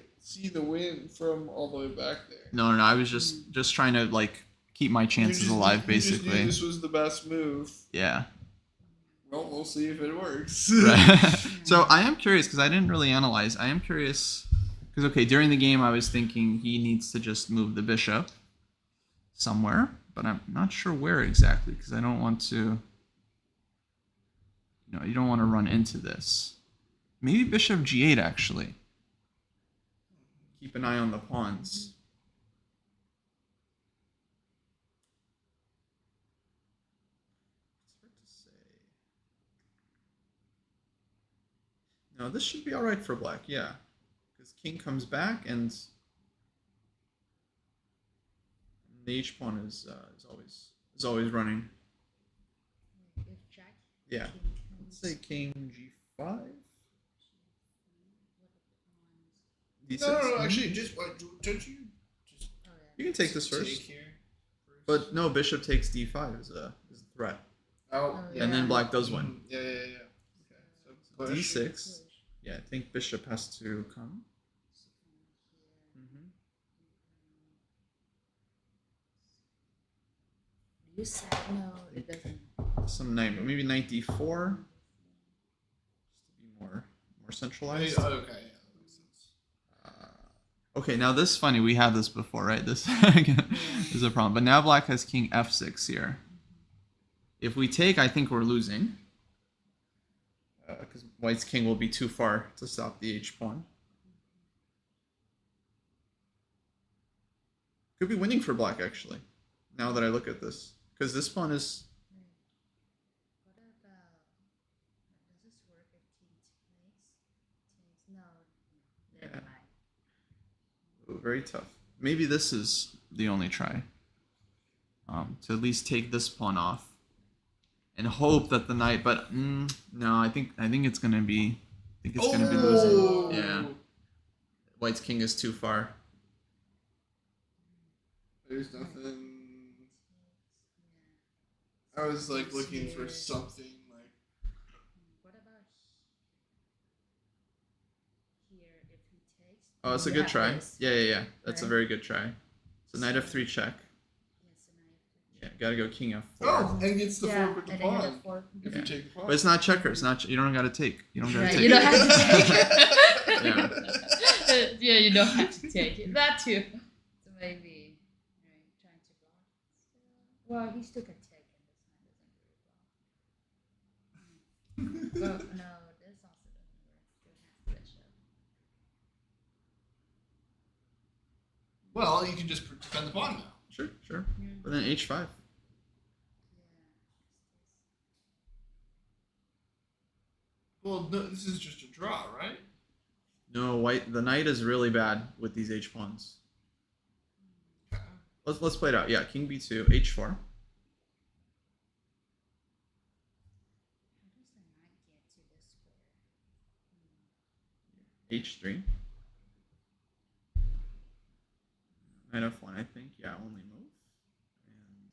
the win from all the way back there. No. I was just trying to like keep my chances alive, basically. You just knew this was the best move. Yeah. Well, we'll see if it works. Right. So I am curious because I didn't really analyze. I am curious because during the game I was thinking he needs to just move the bishop somewhere, but I'm not sure where exactly because I don't want to. You don't want to run into this. Maybe bishop g8 actually. Keep an eye on the pawns. It's hard to say. No, this should be all right for black, yeah. Because king comes back and the h pawn is always running. Yeah. Let's say king g5. No, actually, just don't you just. You can take this first. Take here first. But no, bishop takes d5 is a threat. Oh, yeah. And then black does win. Yeah. Okay. So d6. Yeah, I think bishop has to come. You said no, it doesn't. Some knight, but maybe knight d4. Just to be more centralized. Okay, yeah, that makes sense. Okay, now this is funny. We had this before, right? This is a problem. But now black has king f6 here. If we take, I think we're losing. Because white's king will be too far to stop the h pawn. Could be winning for black, actually, now that I look at this. Because this pawn is... What about... Does this work if king takes? No. Never mind. Ooh, very tough. Maybe this is the only try. To at least take this pawn off. And hope that the knight... But, no, I think it's going to be... I think it's going to be losing. Yeah. White's king is too far. There's nothing... I was like looking for something like... What about here if he takes? Oh, it's a good try. Yeah. That's a very good try. So knight f3 check. Yes, Yeah, gotta go king f4. Oh, and gets the fork with the and pawn. then If you take the pawn. But it's not checkers. You don't gotta take. You don't gotta take. You don't have to take it. Yeah. Yeah, you don't have to take it. That too. So maybe trying to block. Well, he still can take it. This one doesn't really block. But no, this also doesn't work. Still has bishop. Well, you can just defend the pawn now. Sure. But then h5. Well, no, this is just a draw, right? No, white. The knight is really bad with these h pawns. Let's play it out. Yeah, king b2, h4. How does the knight get to this square? h3. Knight f1, I think. Yeah, only move.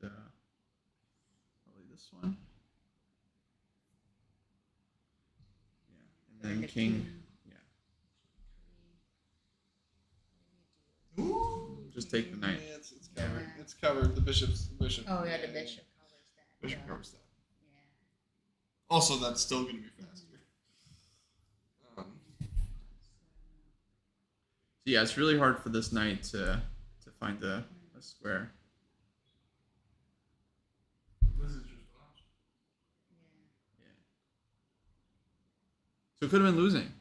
And probably this one. Yeah, and then king. Yeah. Ooh. Just take the knight. Yeah, it's covered. Yeah. It's covered. The bishop. Oh yeah, the bishop covers that. Bishop covers that. Yeah. Also, that's still going to be faster. So yeah, it's really hard for this knight to find a square. This is just awesome. Yeah. So it could have been losing.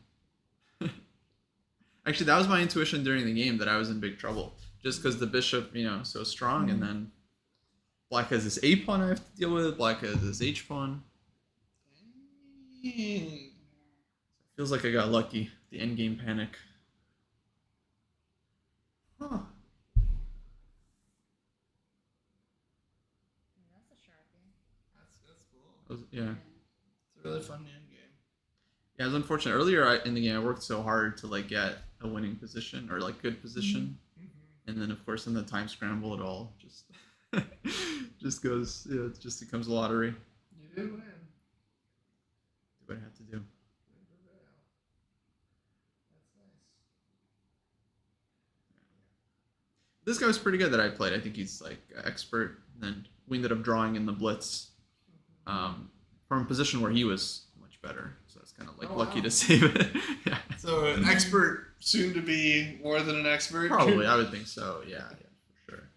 Actually, that was my intuition during the game that I was in big trouble. Just because the bishop, so strong, and then black has this a pawn I have to deal with. Black has this h pawn. Feels like I got lucky. The endgame panic. Huh. That's a sharp game. That's cool. Yeah. It's a really fun end game. Yeah, it was unfortunate. Earlier in the game, I worked so hard to like get a winning position or like good position, and then of course in the time scramble, it all just just goes. Yeah, it just becomes a lottery. You did win. Do what I have to do. That's nice. This guy was pretty good that I played. I think he's like expert. And then we ended up drawing in the blitz from a position where he was much better. So it's kind of like lucky to save it. Yeah. So an expert, soon to be more than an expert. Probably, I would think so. Yeah, for sure.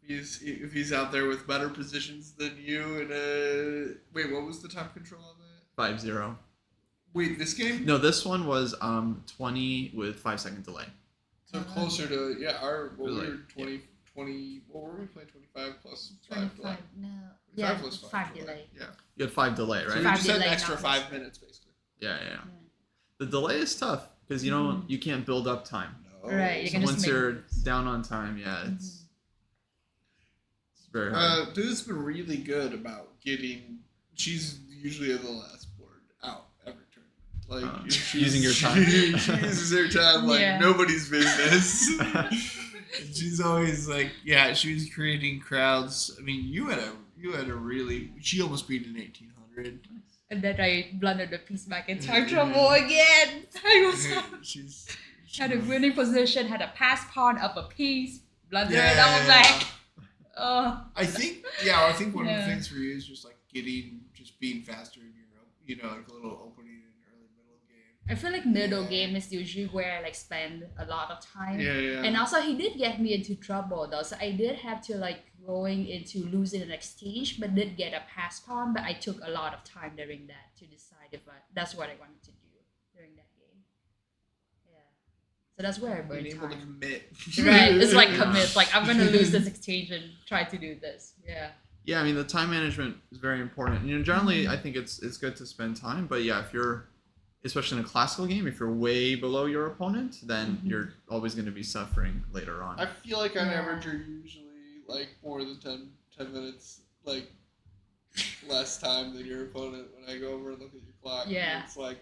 If he's out there with better positions than you, and wait, what was the time control on that? 5-0. Wait, this game? No, this one was 20 with 5-second delay. So closer to what Like, we were 20. What were we playing? 25 plus 5 delay. 25. No. 5 Yeah. plus 5 5 delay. delay. Yeah. You had 5 delay, So right? we Five just had an delay, extra not 5 minutes basically. Yeah. The delay is tough because you can't build up time. No. Right. You So can just once make you're moves. down on time, it's very hard. Dude's been really good about getting. She's usually at the last board out every turn. Like she's using your time. She uses her time like Yeah. nobody's business. And she's always like, she was creating crowds. I mean, you had a really. She almost beat an 1800. And then I blundered the piece back in time trouble again. I was She's had a winning position, had a pass pawn up a piece, blundered it Yeah. up back. Oh, I think one of the things for you is just like being faster in your, like a little opening in early middle game. I feel like middle game is usually where I like spend a lot of time. Yeah. And also he did get me into trouble though, so I did have to like going into losing an exchange, but did get a pass pawn. But I took a lot of time during that to decide if that's what I wanted to do during that game. Yeah, so that's where I burned Being able to time. commit. Right, it's like Yeah. commit. Like I'm gonna lose this exchange and try to do this. Yeah. Yeah, I mean the time management is very important. Generally, I think it's good to spend time. But yeah, if you're, especially in a classical game, if you're way below your opponent, then you're always going to be suffering later on. I feel like on Yeah. average are usually like more than 10 minutes like less time than your opponent when I go over and look at your clock. Yeah. It's like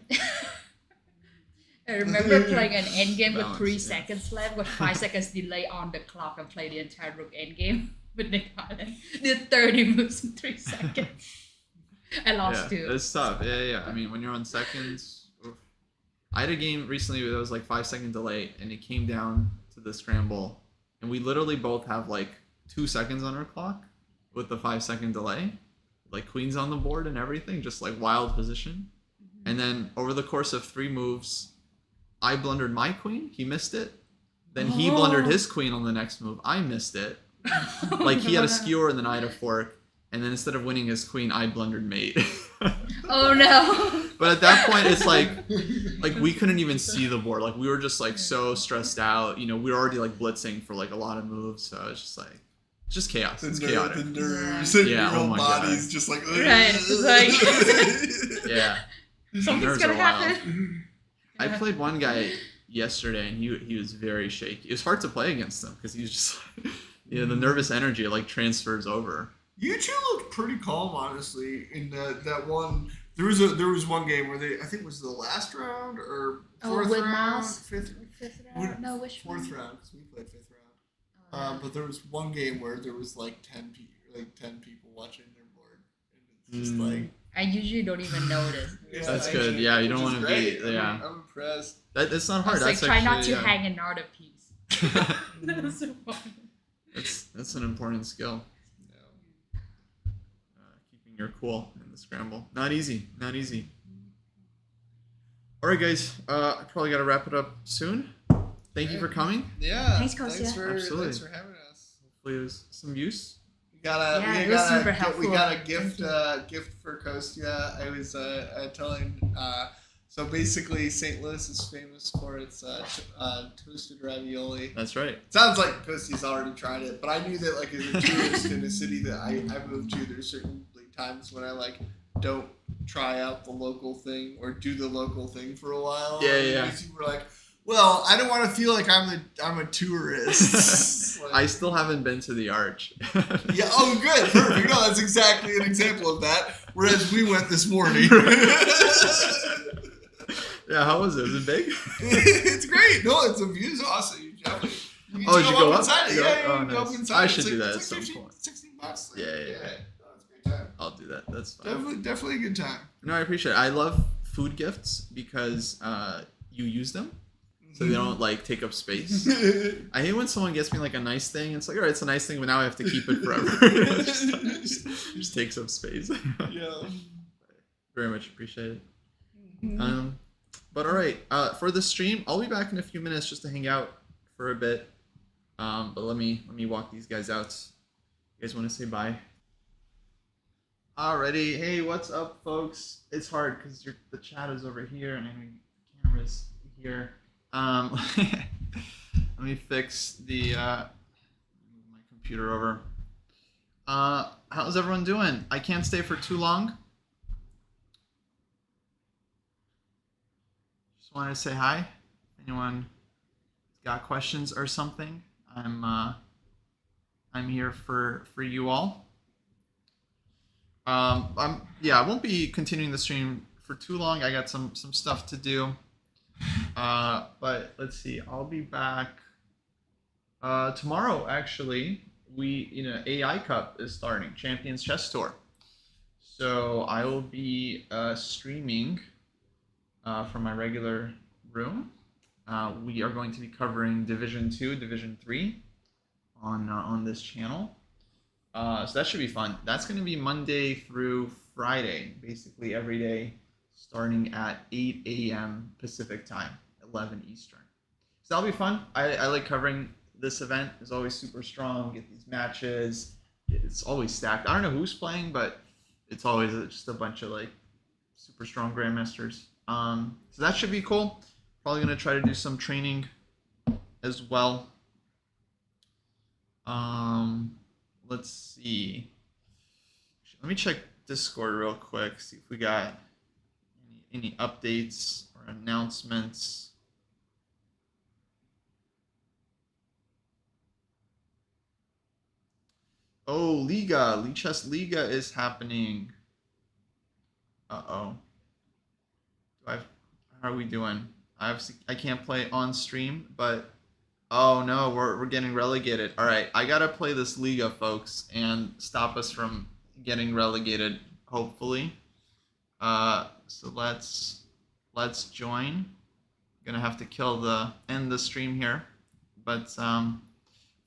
I remember playing an endgame with Balance, 3 yeah. seconds left with 5 seconds delay on the clock and played the entire rook endgame with Nick Allen. Did 30 moves in 3 seconds. I lost Yeah, too. it's tough. Yeah. I mean, when you're on seconds, oof. I had a game recently that was like 5-second delay, and it came down to the scramble, and we literally both have like 2 seconds on our clock with the 5-second delay, like queens on the board and everything, just like wild position. And then over the course of 3 moves, I blundered my queen, he missed it. Then he blundered his queen on the next move, I missed it. Like he had a skewer and then I had a fork, and then instead of winning his queen, I blundered mate. Oh no. But at that point, it's like we couldn't even see the board. Like we were just like so stressed out. We were already like blitzing for like a lot of moves, so it's just like it's just chaos. It's chaotic. the nerves and Yeah, your oh whole my body's God. just like Right, it's Yeah, Something's nerves gonna are wild. happen. I played one guy yesterday, and he was very shaky. It was hard to play against him because he was just the nervous energy like transfers over. You two looked pretty calm, honestly. In that one, there was one game where I think it was the last round or fourth with round, Mouse? fifth round? No, which fourth one? round because we played fifth round. But there was one game where there was like 10 people watching their board, and it's just like I usually don't even notice. That's good. Yeah, you don't want to be. Yeah, I'm impressed. that's not I hard. was like, That's try not actually, to hang another piece. That's so funny. That's an important skill. Keeping your cool in the scramble. Not easy. All right, guys. I probably got to wrap it up soon. Thank you for coming. Yeah. Thanks, Kostya. Absolutely. Thanks for having us. Hopefully it was some use. We got it was super we helpful. got a Thank gift you. gift for Kostya. I was telling so basically St. Louis is famous for its toasted ravioli. That's right. Sounds like Kostya's already tried it, but I knew that like as a tourist in a city that I moved to, there's certainly times when I like don't try out the local thing or do the local thing for a while. Yeah. And you were like, well, I don't want to feel like I'm a tourist. Like, I still haven't been to the Arch. yeah. Oh, good. Perfect. No, that's exactly an example of that. Whereas we went this morning. Yeah, how was it? Was it big? It's great. No, the view's awesome. You definitely. Did you go up? Inside it. Yeah, Oh, you can go nice. up inside. I It's should do that it's at like some point. $16. Yeah. No, it's a great time. I'll do that. That's fine. Definitely a good time. No, I appreciate it. I love food gifts because you use them, so they don't like take up space. I hate when someone gets me like a nice thing. It's like, all right, it's a nice thing, but now I have to keep it forever. It just takes up space. Yeah. Very much appreciate it. But all right, for the stream, I'll be back in a few minutes just to hang out for a bit. But let me walk these guys out. You guys want to say bye? Alrighty, hey, what's up, folks? It's hard because the chat is over here and I know the camera's here. Let me fix the move my computer over. How's everyone doing? I can't stay for too long. Just wanted to say hi. Anyone got questions or something? I'm here for you all. I won't be continuing the stream for too long. I got some stuff to do. But let's see. I'll be back tomorrow. Actually, AI Cup is starting, Champions Chess Tour. So I will be streaming from my regular room. We are going to be covering Division 2, Division 3 on this channel. So that should be fun. That's going to be Monday through Friday, basically every day, starting at 8 a.m. Pacific time, 11 Eastern. So that'll be fun. I like covering this event. It's always super strong. Get these matches. It's always stacked. I don't know who's playing, but it's always just a bunch of like super strong grandmasters. So that should be cool. Probably going to try to do some training as well. Let's see. Let me check Discord real quick, see if we got any updates or announcements. Oh, Liga, Chess Liga is happening. Uh-oh. How are we doing? I can't play on stream, but oh no, we're getting relegated. All right, I gotta play this Liga, folks, and stop us from getting relegated, hopefully. So let's join. Gonna have to end the stream here, but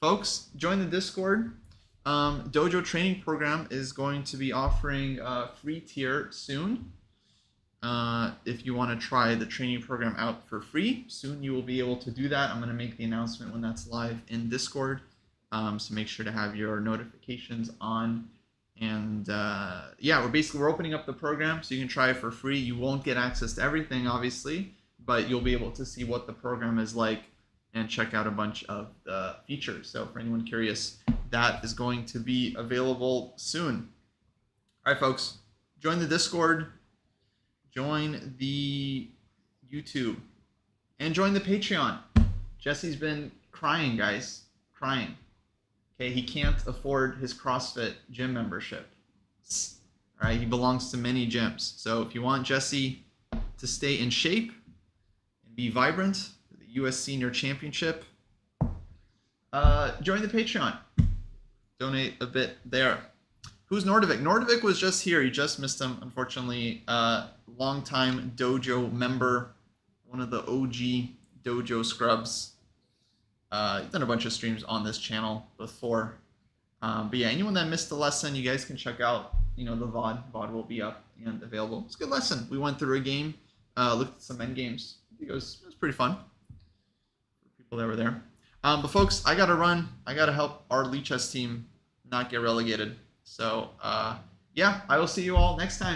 folks, join the Discord. Dojo training program is going to be offering a free tier soon. If you want to try the training program out for free, soon you will be able to do that. I'm going to make the announcement when that's live in Discord. So make sure to have your notifications on. And we're opening up the program so you can try it for free. You won't get access to everything, obviously, but you'll be able to see what the program is like and check out a bunch of the features. So for anyone curious, that is going to be available soon. All right, folks, join the Discord. Join the YouTube and join the Patreon. Jesse's been crying, guys, crying. Okay, he can't afford his CrossFit gym membership. All right, he belongs to many gyms. So if you want Jesse to stay in shape and be vibrant for the U.S. Senior Championship, join the Patreon. Donate a bit there. Who's Nordovic? Nordovic was just here. You just missed him, unfortunately. Longtime Dojo member, one of the OG Dojo scrubs. He's done a bunch of streams on this channel before. But yeah, anyone that missed the lesson, you guys can check out, the VOD. VOD will be up and available. It's a good lesson. We went through a game, looked at some end games. I think it was pretty fun for people that were there. But folks, I got to run. I got to help our Lee Chess team not get relegated. So, I will see you all next time.